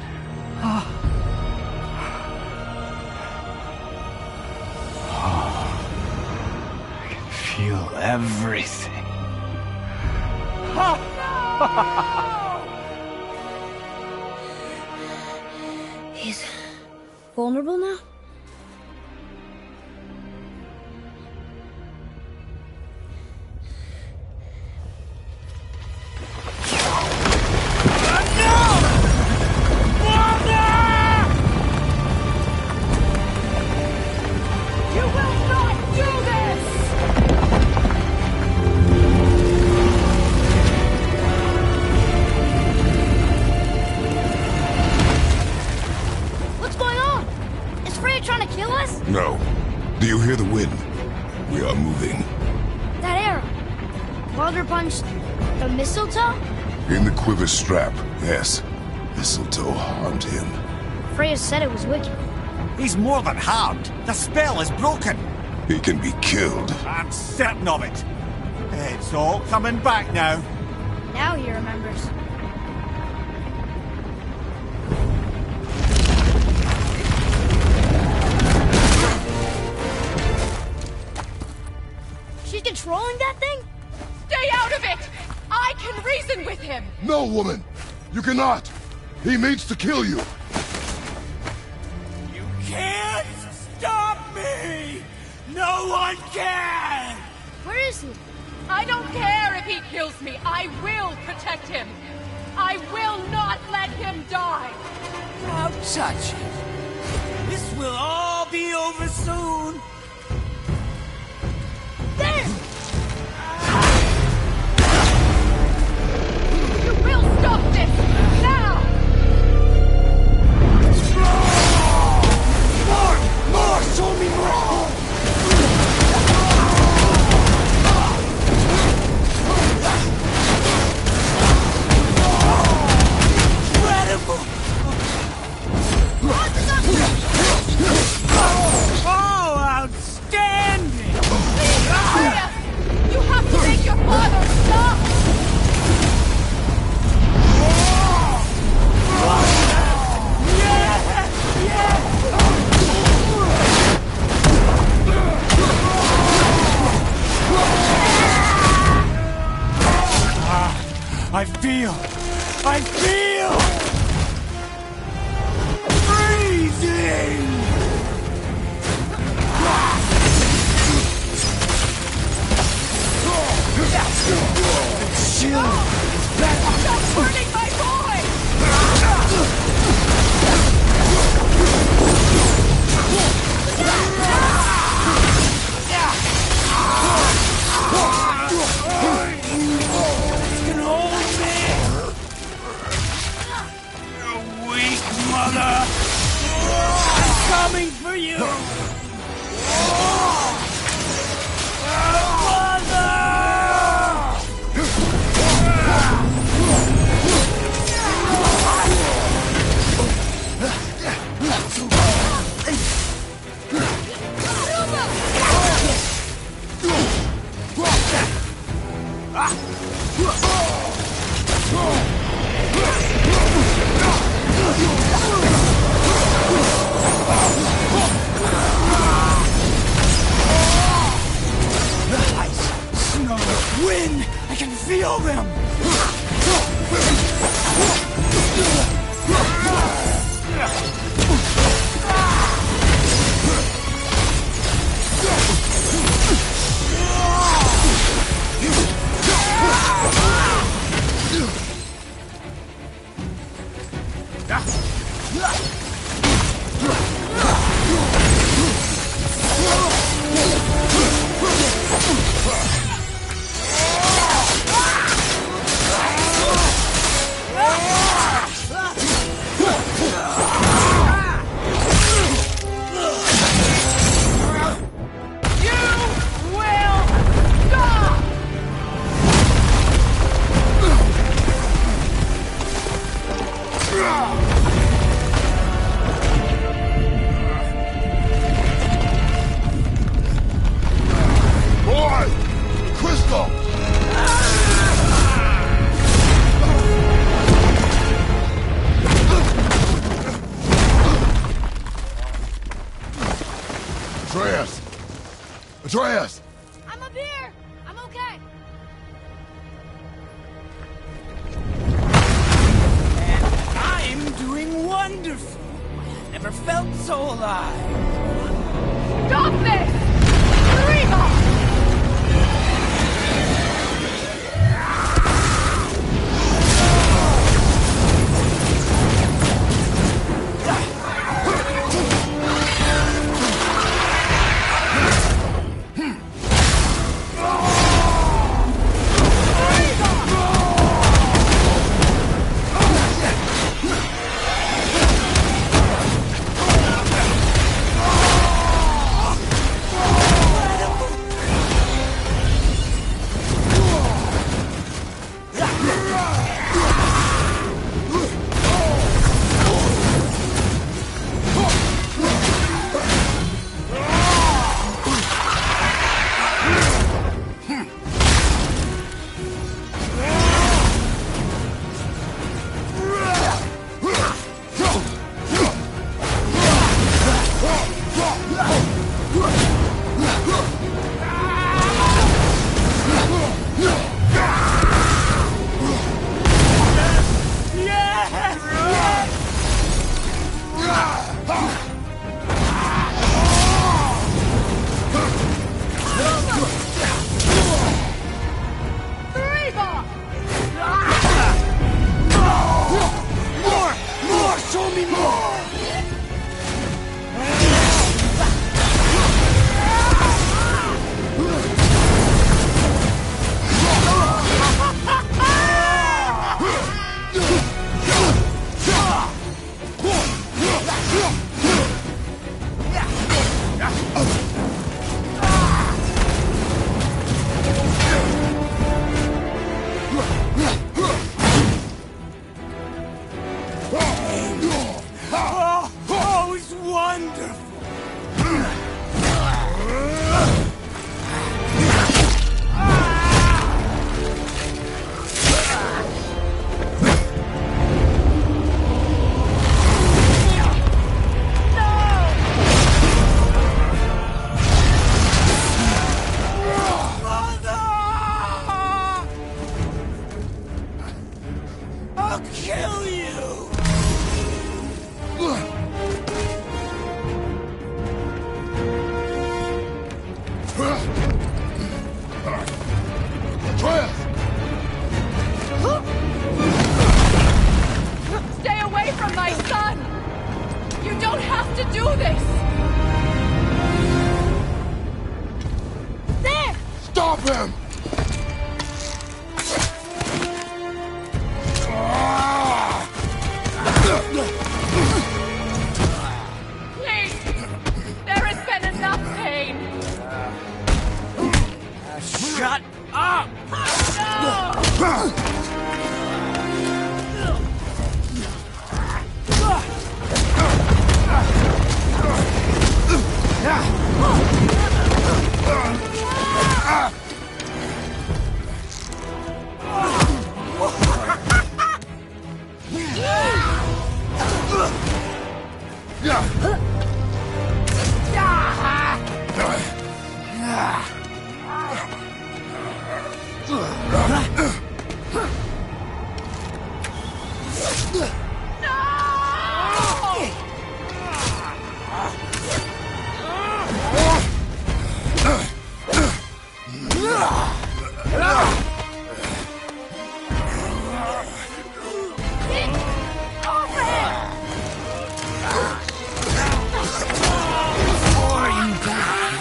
I can feel everything.
He's vulnerable now?
No. Do you hear the wind? We are moving.
That arrow. Baldur punched the mistletoe?
In the quiver strap, yes. Mistletoe harmed him.
Freya said it was wicked.
He's more than harmed. The spell is broken.
He can be killed.
I'm certain of it. It's all coming back now.
Now he remembers. She's controlling that thing?
Stay out of it! I can reason with him!
No, woman! You cannot! He means to kill you!
You can't stop me! No one can!
Where is he?
I don't care if he kills me. I will protect him. I will not let him die.
Don't touch it. This will all be over soon.
There! You will stop this! Now!
More! Show me more! Incredible! Oh, outstanding!
You have to make your father stop!
I feel freezing! Chill!
Stop hurting my boy!
Mother! I'm coming for you! Wind! I can feel them!
Atreus! Atreus!
I'm up here! I'm okay!
I'm doing wonderful. I've never felt so alive.
Stop this! Reba!
Oh, it's wonderful! I'll kill you!
Stay away from my son! You don't have to do this!
There!
Stop him!
Please! There has been enough pain!
Shut up!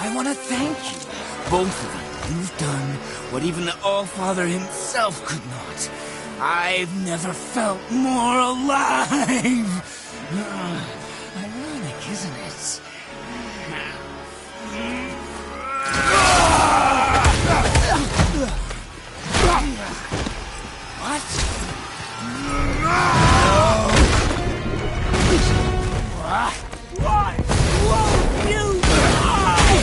I want to thank you, both of you. You've done what even the All-Father himself could not. I've never felt more alive. Ironic, isn't it? What? What? Won't you die?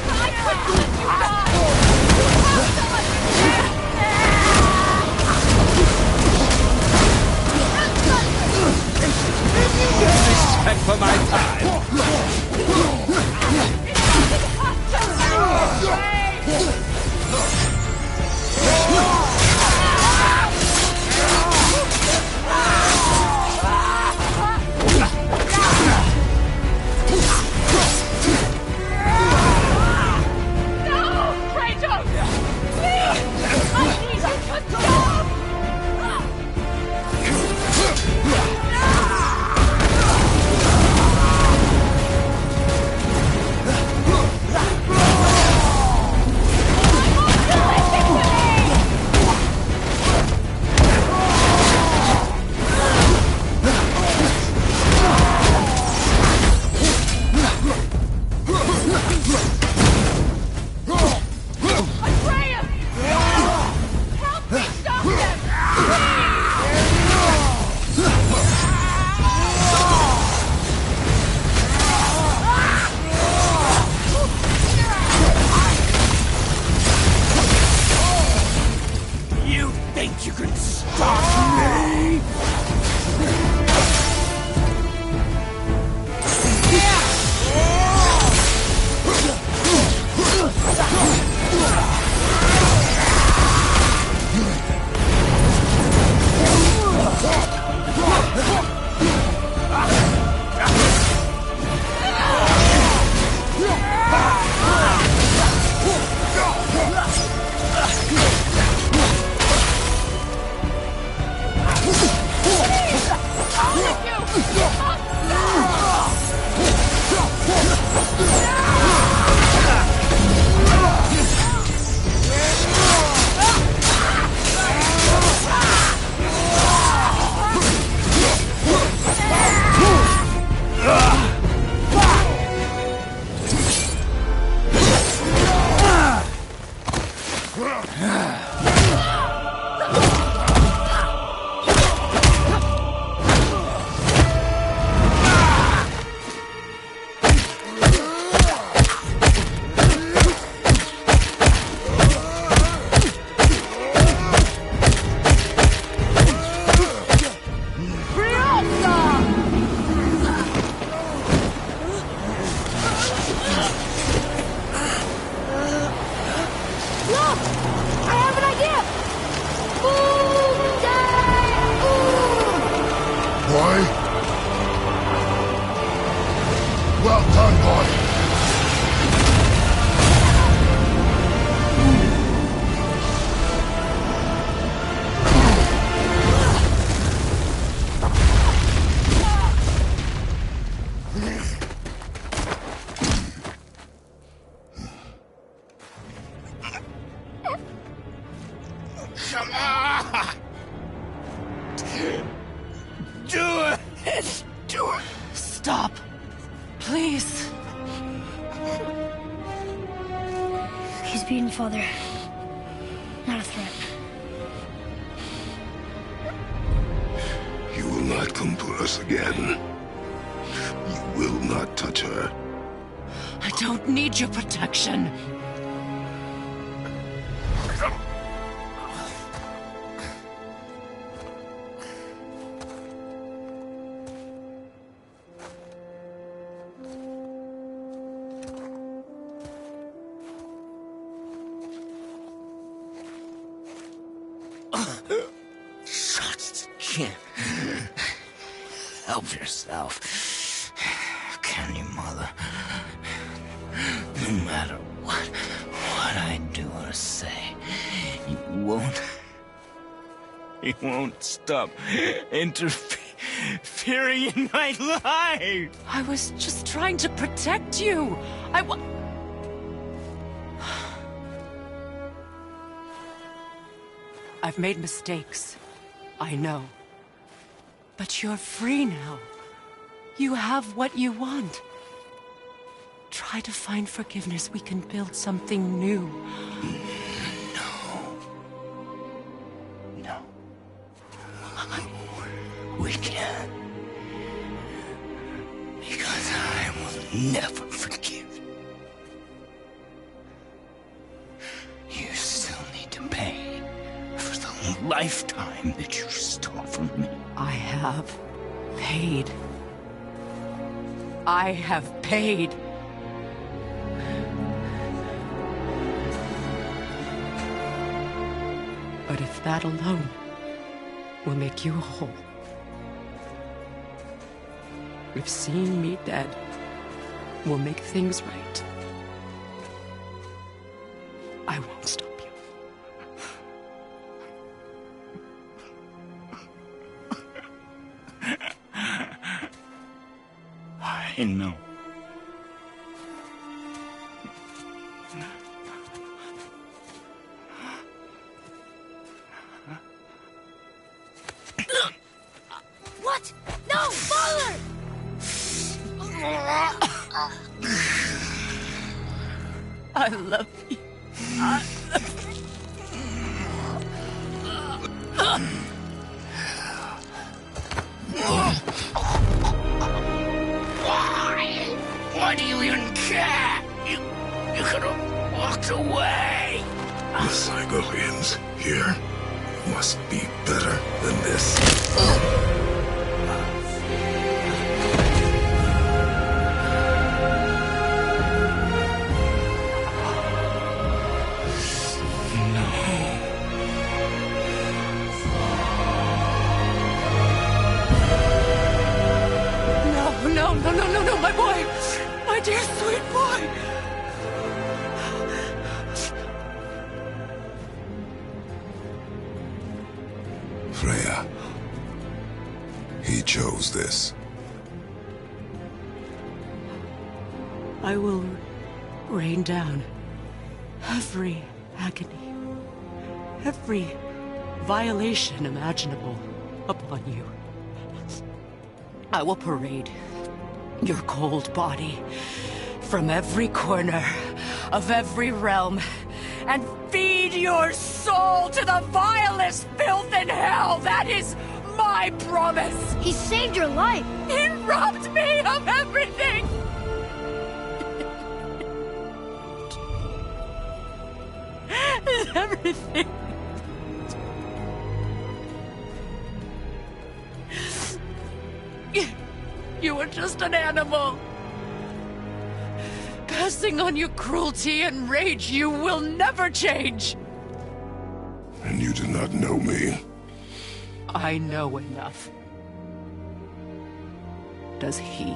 I couldn't let you
You think you can stop me? Come on! Do it! Do it!
Stop. Please.
He's beaten, Father. Not a threat.
You will not come for us again. You will not touch her.
I don't need your protection.
Help yourself. Can you, Mother? No matter what I do or say, you won't stop interfering in my life.
I was just trying to protect you. I've made mistakes. I know. But you're free now. You have what you want. Try to find forgiveness. We can build something new.
No. We can't. Because I will never forgive. You still need to pay for the lifetime that you stole from me.
I have paid. I have paid. But if that alone will make you whole, if seeing me dead will make things right, I won't stop you.
I know.
What? No, Father!
I love you.
Why do you even care? You could have walked away.
The cycle ends here. must be better than this.
No, my boy! My dear sweet boy!
Freya. He chose this.
I will rain down every agony, every violation imaginable upon you. I will parade your cold body from every corner of every realm and feed your soul to the vilest filth in hell. That is my promise.
He saved your life.
He robbed me of everything. Everything. You were just an animal. Passing on your cruelty and rage, you will never change.
And you do not know me.
I know enough. Does he?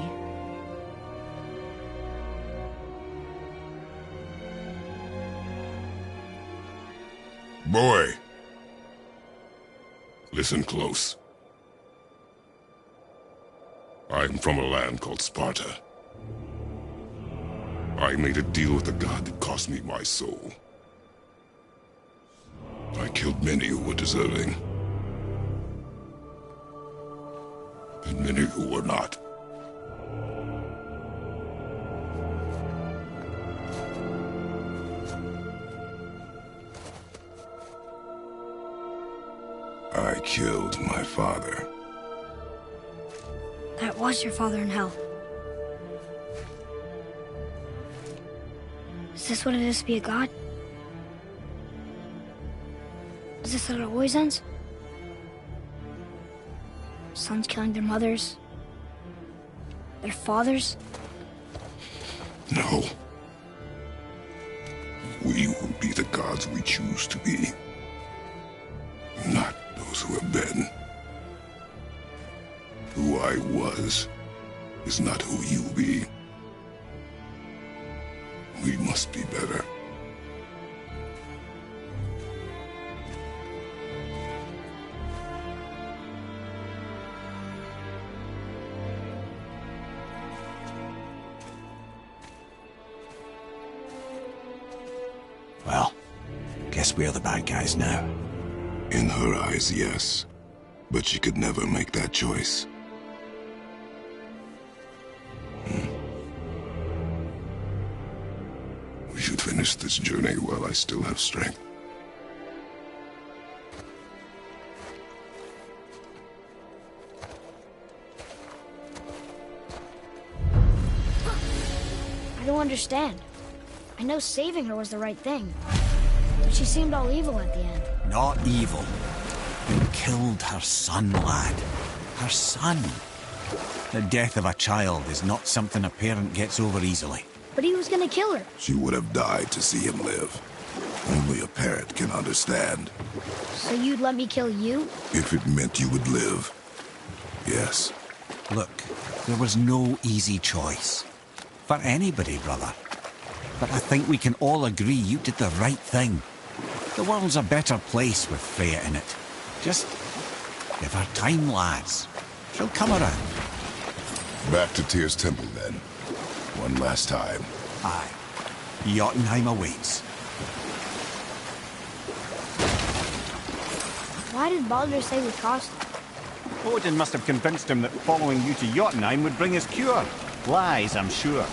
Boy! Listen close. I'm from a land called Sparta. I made a deal with a god that cost me my soul. I killed many who were deserving. And many who were not. I killed my father.
That was your father in hell. Is this what it is to be a god? Is this how it always ends? Sons killing their mothers? Their fathers?
No. We will be the gods we choose to be. Not those who have been. Who I was is not who you be. We must be better.
Well, guess we're the bad guys now.
In her eyes, yes. But she could never make that choice. We should finish this journey while I still have strength.
I don't understand. I know saving her was the right thing. But she seemed all evil at the end.
Not evil. You killed her son, lad. Her son. The death of a child is not something a parent gets over easily.
But he was gonna kill her.
She would have died to see him live. Only a parent can understand.
So you'd let me kill you?
If it meant you would live. Yes.
Look, there was no easy choice. For anybody, brother. But I think we can all agree you did the right thing. The world's a better place with Freya in it. Just give her time, lads. She'll come around.
Back to Tyr's temple, then. One last time.
Aye. Jotunheim awaits.
Why did Baldur say we cost him?
Odin must have convinced him that following you to Jotunheim would bring his cure. Lies, I'm sure.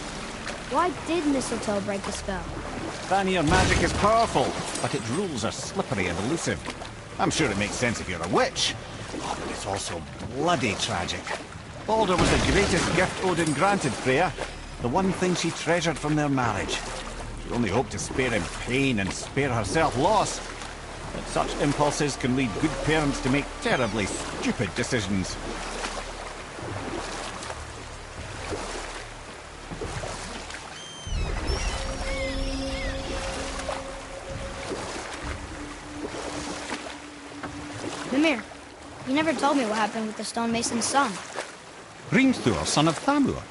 Why did mistletoe break the spell?
Vanir magic is powerful, but its rules are slippery and elusive. I'm sure it makes sense if you're a witch. Oh, but it's also bloody tragic. Baldur was the greatest gift Odin granted Freya. The one thing she treasured from their marriage. She only hoped to spare him pain and spare herself loss. But such impulses can lead good parents to make terribly stupid decisions.
Mimir, you never told me what happened with the stonemason's son.
Hrimthur, son of Thamur.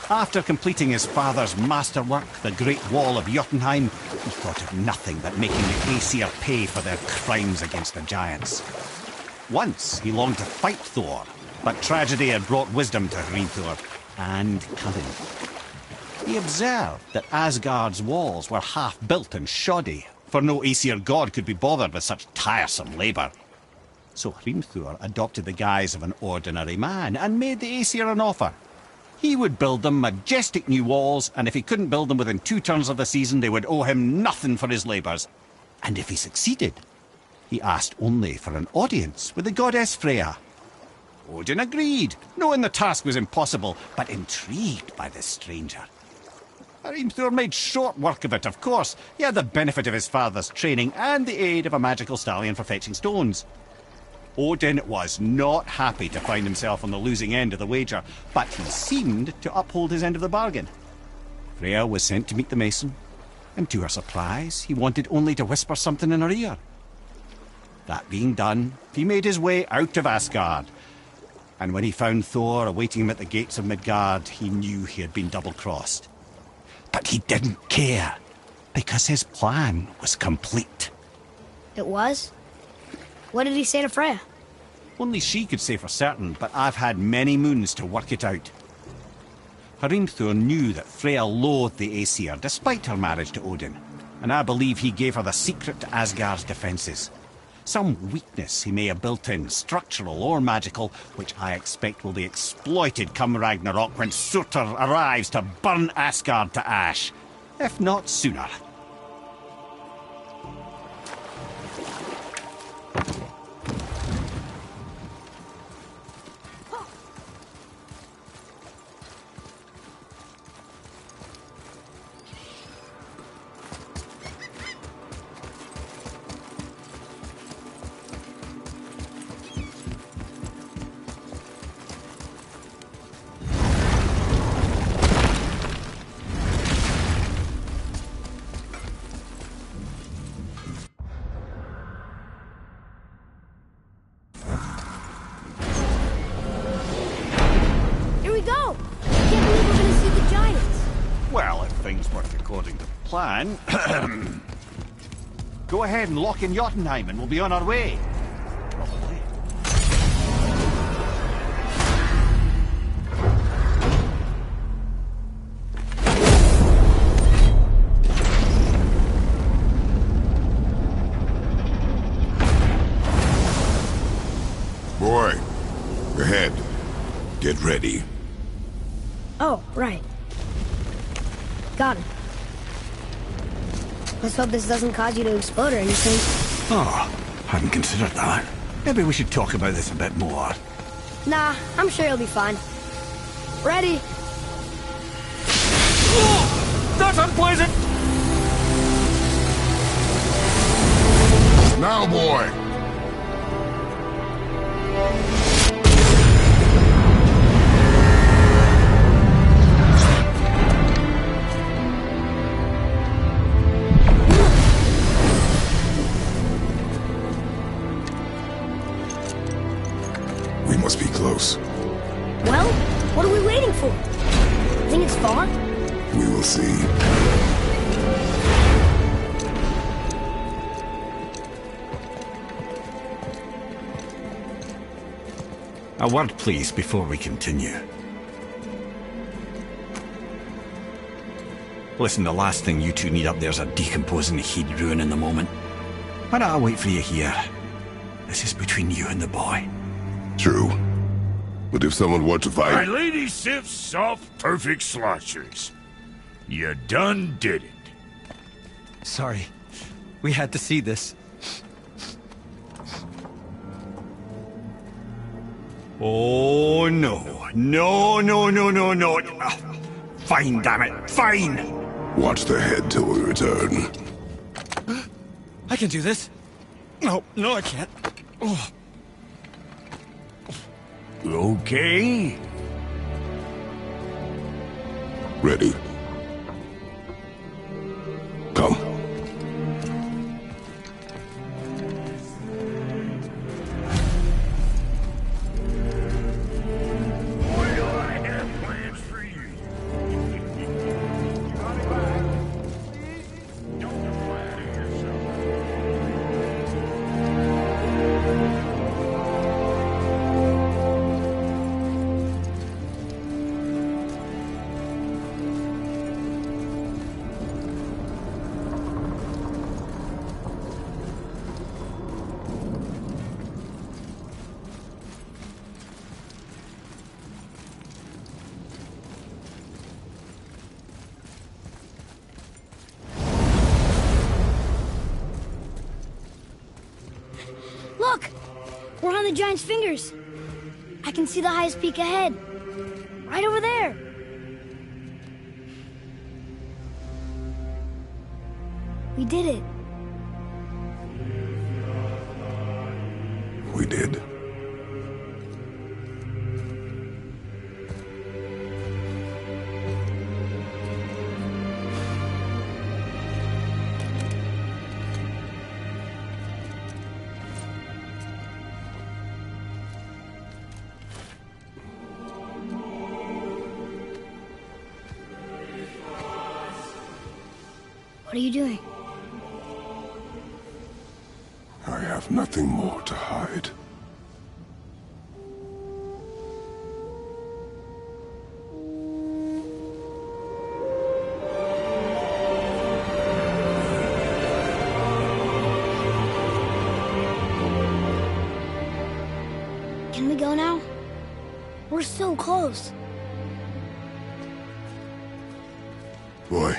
After completing his father's masterwork, the Great Wall of Jotunheim, he thought of nothing but making the Aesir pay for their crimes against the giants. Once he longed to fight Thor, but tragedy had brought wisdom to Hrimthur, and cunning. He observed that Asgard's walls were half-built and shoddy, for no Aesir god could be bothered with such tiresome labour. So Hrimthur adopted the guise of an ordinary man and made the Aesir an offer. He would build them majestic new walls, and if he couldn't build them within 2 turns of the season, they would owe him nothing for his labours. And if he succeeded, he asked only for an audience with the goddess Freya. Odin agreed, knowing the task was impossible, but intrigued by the stranger. Hrimthur made short work of it, of course. He had the benefit of his father's training and the aid of a magical stallion for fetching stones. Odin was not happy to find himself on the losing end of the wager, but he seemed to uphold his end of the bargain. Freya was sent to meet the mason, and to her surprise, he wanted only to whisper something in her ear. That being done, he made his way out of Asgard, and when he found Thor awaiting him at the gates of Midgard, he knew he had been double-crossed. But he didn't care, because his plan was complete.
It was? What did he say to Freya?
Only she could say for certain, but I've had many moons to work it out. Hrimthur knew that Freya loathed the Aesir, despite her marriage to Odin, and I believe he gave her the secret to Asgard's defences. Some weakness he may have built in, structural or magical, which I expect will be exploited come Ragnarok when Surtur arrives to burn Asgard to ash, if not sooner. Plan. Go ahead and lock in Jotunheim and we'll be on our way. Probably.
Boy, ahead. Get ready.
Oh, right. Got him. Let's hope this doesn't cause you to explode or anything.
Oh, hadn't considered that. Maybe we should talk about this a bit more.
Nah, I'm sure you'll be fine. Ready?
Oh, that's unpleasant!
Now, boy! Must be close.
Well, what are we waiting for? Think it's far?
We will see.
A word, please, before we continue. Listen, the last thing you two need up there's a decomposing heat ruining the moment. Why don't I wait for you here? This is between you and the boy.
True. But if someone were to fight...
My lady Sif's soft, perfect sloshers. You done did it.
Sorry. We had to see this.
Oh, no. No, no, no, no, no. Fine, damn it. Fine!
Watch the head till we return.
I can do this. No, I can't. Oh.
Okay.
Ready. Come.
Boy, do I have plans for you. Don't flatter yourself.
Look! We're on the giant's fingers. I can see the highest peak ahead. Right over there. We did it.
We did.
What are you doing?
I have nothing more to hide.
Can we go now? We're so close.
Boy.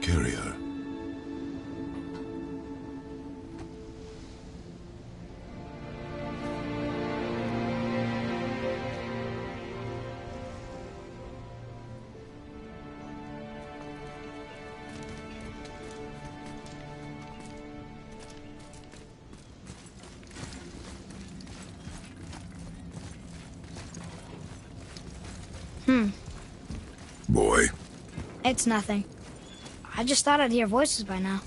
Carry her. Boy.
It's nothing. I just thought I'd hear voices by now.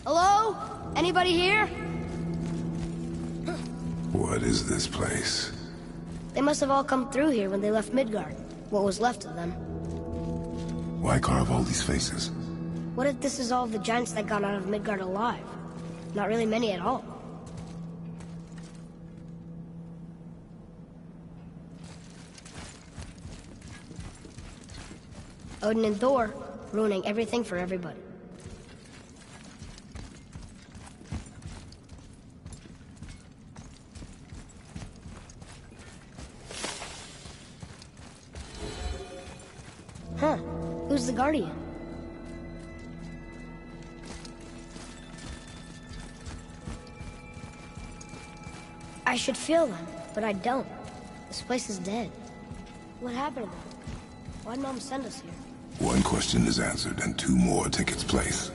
Hello? Anybody here?
What is this place?
They must have all come through here when they left Midgard. What was left of them.
Why carve all these faces?
What if this is all the giants that got out of Midgard alive? Not really many at all. Odin and Thor, ruining everything for everybody. Huh, who's the Guardian? I should feel them, but I don't. This place is dead. What happened to them? Why'd Mom send us here?
One question is answered, and two more take its place.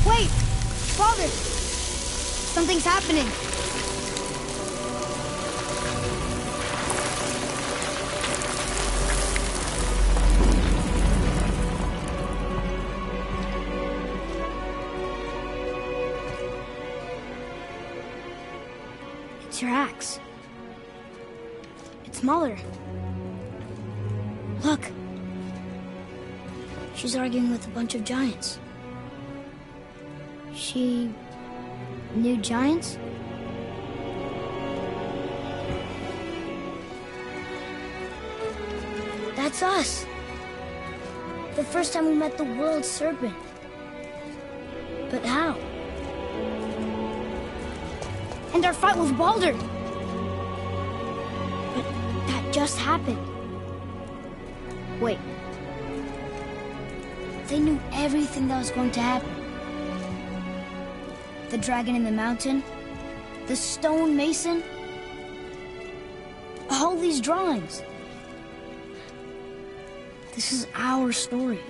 Wait! Father! Something's happening! It's your axe. It's smaller. Look. She's arguing with a bunch of giants. She knew giants? That's us. The first time we met the world serpent. But how? And our fight with Baldur. But that just happened. Wait. They knew everything that was going to happen. The dragon in the mountain, the stone mason, all these drawings. This is our story.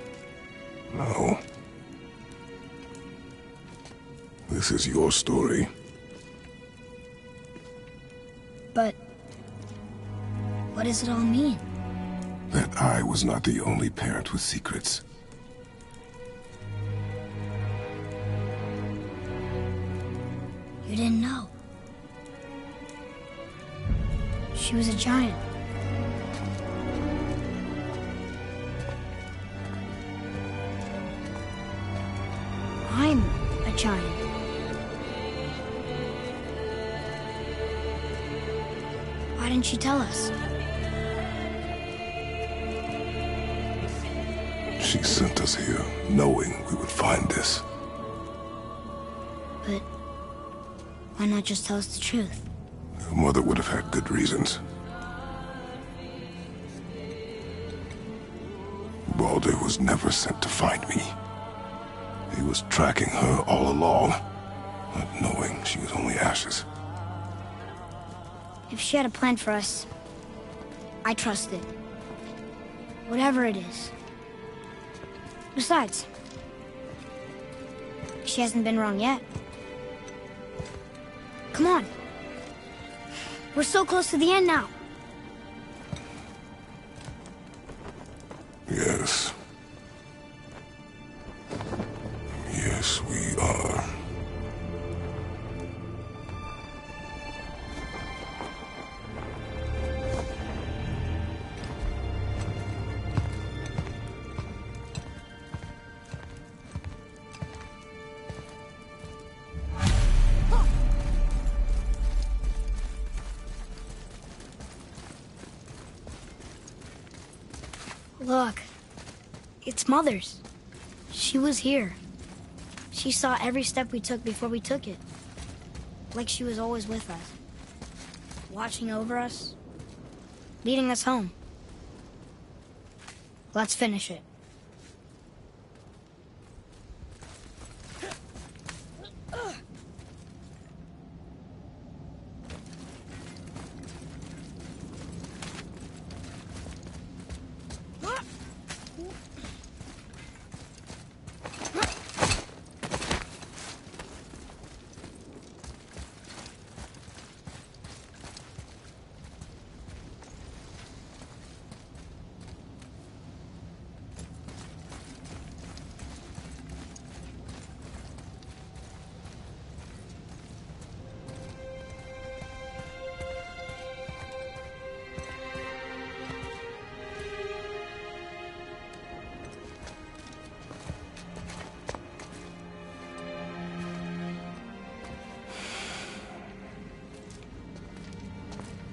No. This is your story.
But what does it all mean?
That I was not the only parent with secrets.
You didn't know. She was a giant. I'm a giant. Why didn't she tell us?
She sent us here, knowing we would find this.
But why not just tell us the truth?
Your mother would have had good reasons. Baldur was never sent to find me. He was tracking her all along, not knowing she was only ashes.
If she had a plan for us, I trust it. Whatever it is. Besides, she hasn't been wrong yet. Come on. We're so close to the end now.
Yes. Yes, we are.
Look, it's Mother's. She was here. She saw every step we took before we took it. Like she was always with us. Watching over us. Leading us home. Let's finish it.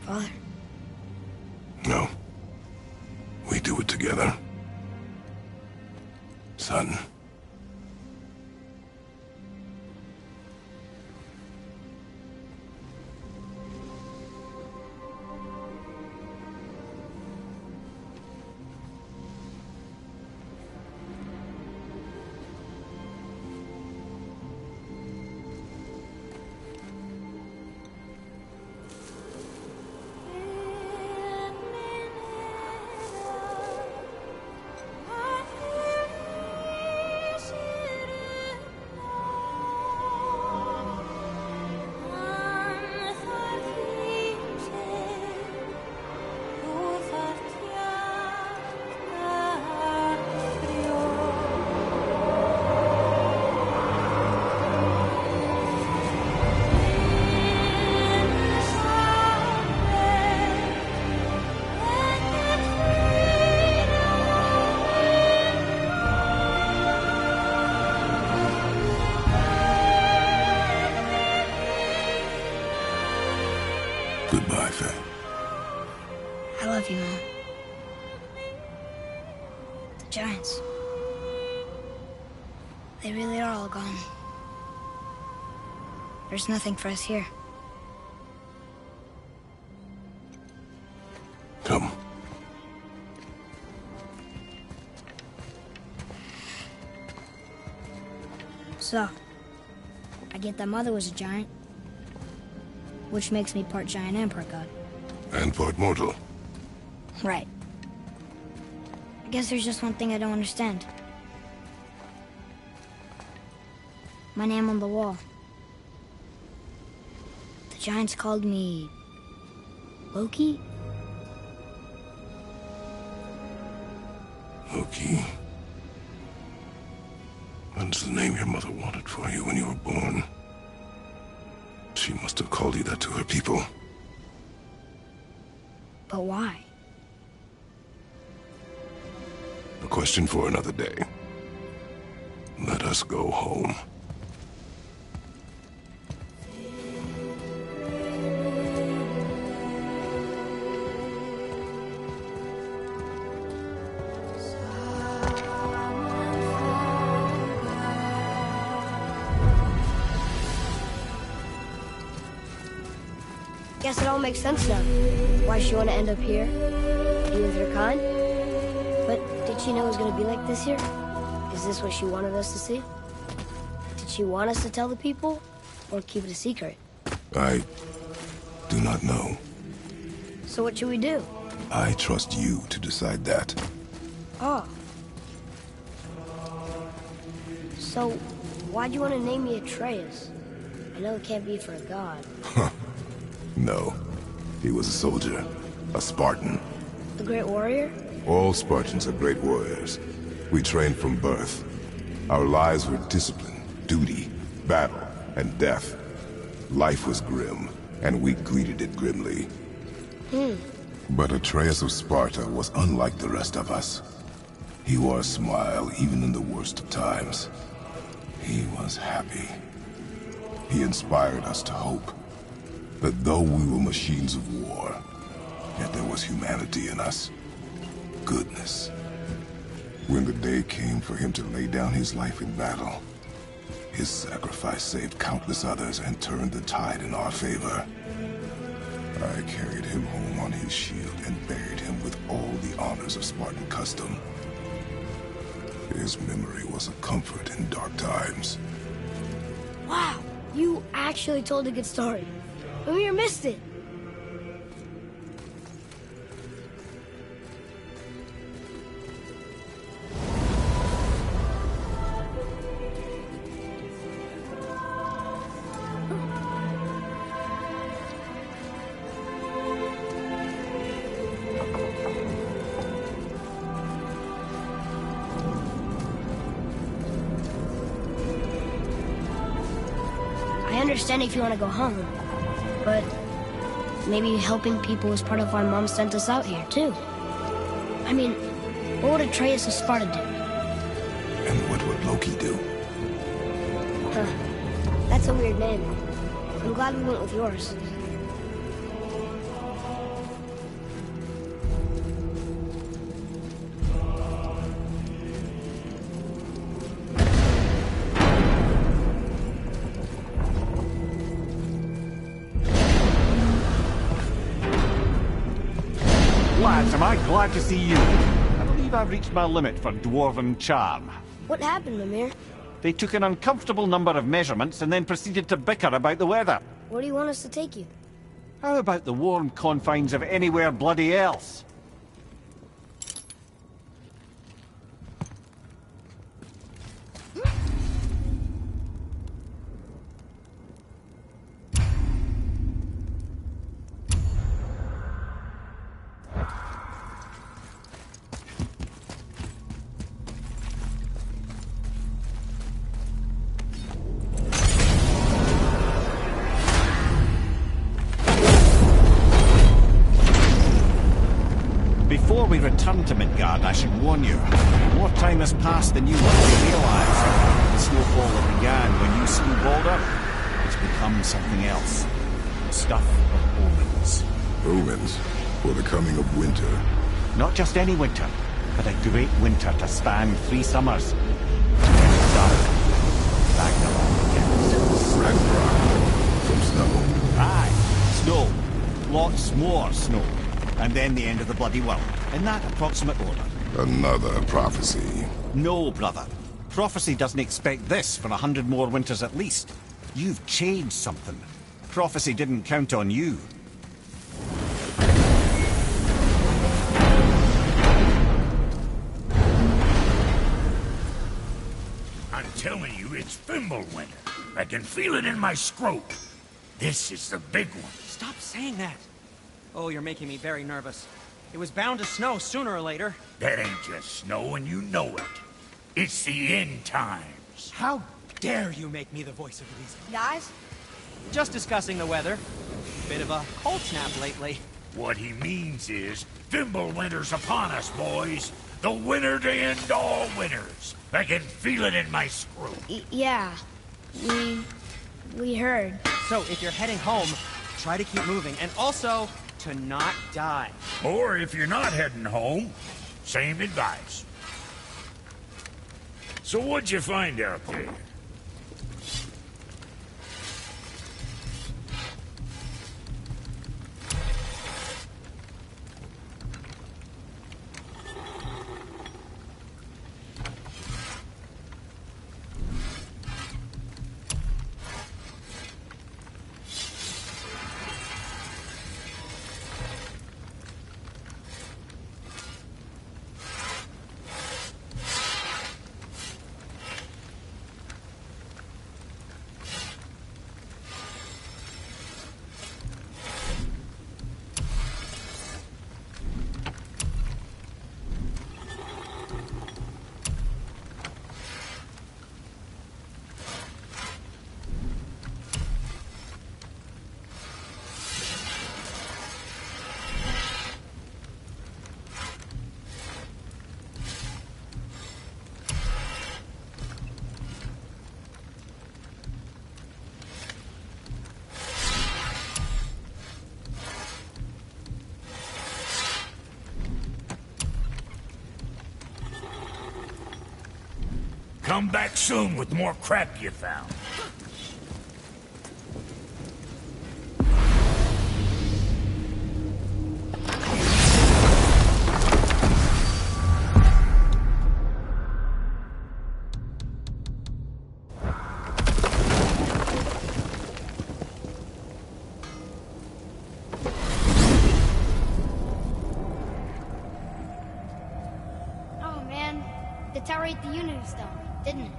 Father.
No. We do it together. Son. Goodbye, Faye.
I love you, Mom. The giants. They really are all gone. There's nothing for us here.
Come.
So, I get that Mother was a giant, which makes me part giant and part god.
And part mortal.
Right. I guess there's just one thing I don't understand. My name on the wall. The giants called me... Loki?
Loki. That's the name your mother wanted for you when you were born. She must have called you that to her people.
But why?
A question for another day. Let us go home.
Guess it all makes sense now. Why she want to end up here, be with her kind. But did she know it was going to be like this here? Is this what she wanted us to see? Did she want us to tell the people, or keep it a secret?
I do not know.
So what should we do?
I trust you to decide that.
Oh. So, why'd you want to name me Atreus? I know it can't be for a god.
No. He was a soldier. A Spartan.
The great warrior?
All Spartans are great warriors. We trained from birth. Our lives were discipline, duty, battle, and death. Life was grim, and we greeted it grimly. But Atreus of Sparta was unlike the rest of us. He wore a smile even in the worst of times. He was happy. He inspired us to hope that though we were machines of war, yet there was humanity in us. Goodness. When the day came for him to lay down his life in battle, his sacrifice saved countless others and turned the tide in our favor. I carried him home on his shield and buried him with all the honors of Spartan custom. His memory was a comfort in dark times.
Wow, you actually told a good story. Mimir missed it. I understand if you want to go home, but maybe helping people is part of why Mom sent us out here, too. I mean, what would Atreus of Sparta do?
And what would Loki do?
Huh. That's a weird name. I'm glad we went with yours.
Lads, am I glad to see you. I believe I've reached my limit for dwarven charm.
What happened, Mimir?
They took an uncomfortable number of measurements and then proceeded to bicker about the weather.
Where do you want us to take you?
How about the warm confines of anywhere bloody else? Before we return to Midgard, I should warn you. More time has passed than you likely realize. The snowfall that began when you slew Baldur, it's become something else. A stuff of omens.
Omens for the coming of winter.
Not just any winter, but a great winter to span 3 summers. Dark. Ragnarok begins.
Ragnarok from snow.
Aye, snow. Lots more snow. And then the end of the bloody world. In that approximate order.
Another prophecy.
No, brother. Prophecy doesn't expect this for 100 more winters at least. You've changed something. Prophecy didn't count on you.
I'm telling you, it's Fimbulwinter. I can feel it in my scrote. This is the big one.
Stop saying that. Oh, you're making me very nervous. It was bound to snow sooner or later.
That ain't just snow, and you know it. It's the end times.
How dare you make me the voice of reason?
Guys?
Just discussing the weather. Bit of a cold snap lately.
What he means is, Fimbulwinter's upon us, boys. The winter to end all winters. I can feel it in my scrote.
Yeah. We heard.
So, if you're heading home, try to keep moving. And also, to not die.
Or if you're not heading home, same advice. So what'd you find out there? Come back soon with more crap you found.
Oh man, the tower ate the Unity Stone, didn't it?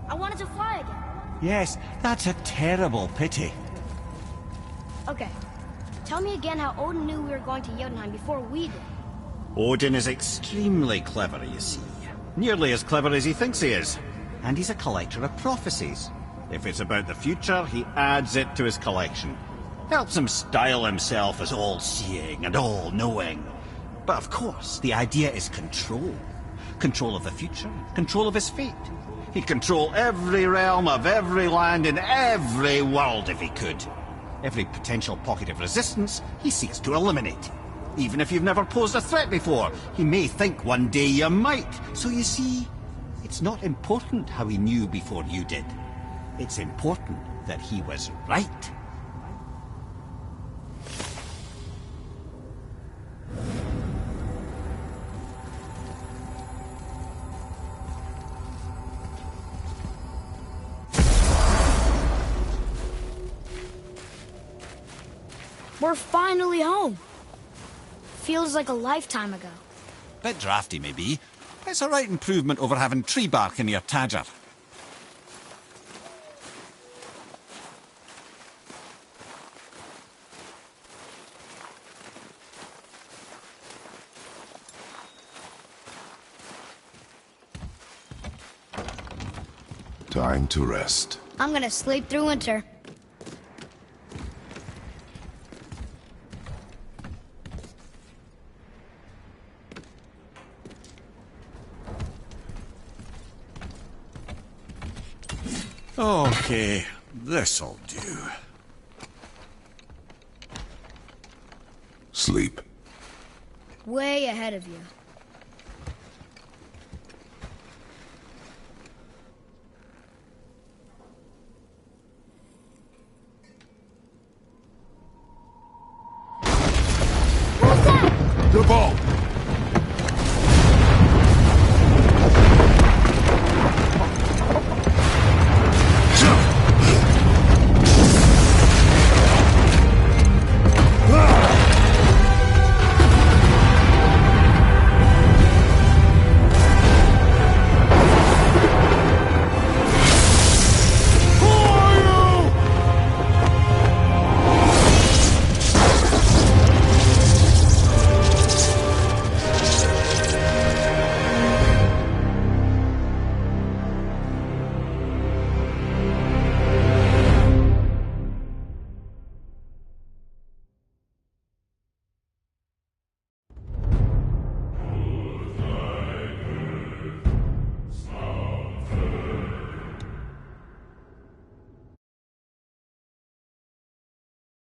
I wanted to fly again.
Yes, that's a terrible pity.
Okay, tell me again how Odin knew we were going to Jotunheim before we did.
Odin is extremely clever, you see. Nearly as clever as he thinks he is. And he's a collector of prophecies. If it's about the future, he adds it to his collection. Helps him style himself as all-seeing and all-knowing. But of course, the idea is control. Control of the future, control of his fate. He'd control every realm of every land in every world if he could. Every potential pocket of resistance, he seeks to eliminate. Even if you've never posed a threat before, he may think one day you might. So you see, it's not important how he knew before you did. It's important that he was right.
We're finally home. Feels like a lifetime ago.
Bit drafty, maybe. It's a right improvement over having tree bark in your tadger.
Time to rest.
I'm gonna sleep through winter.
Okay, this'll do.
Sleep.
Way ahead of you.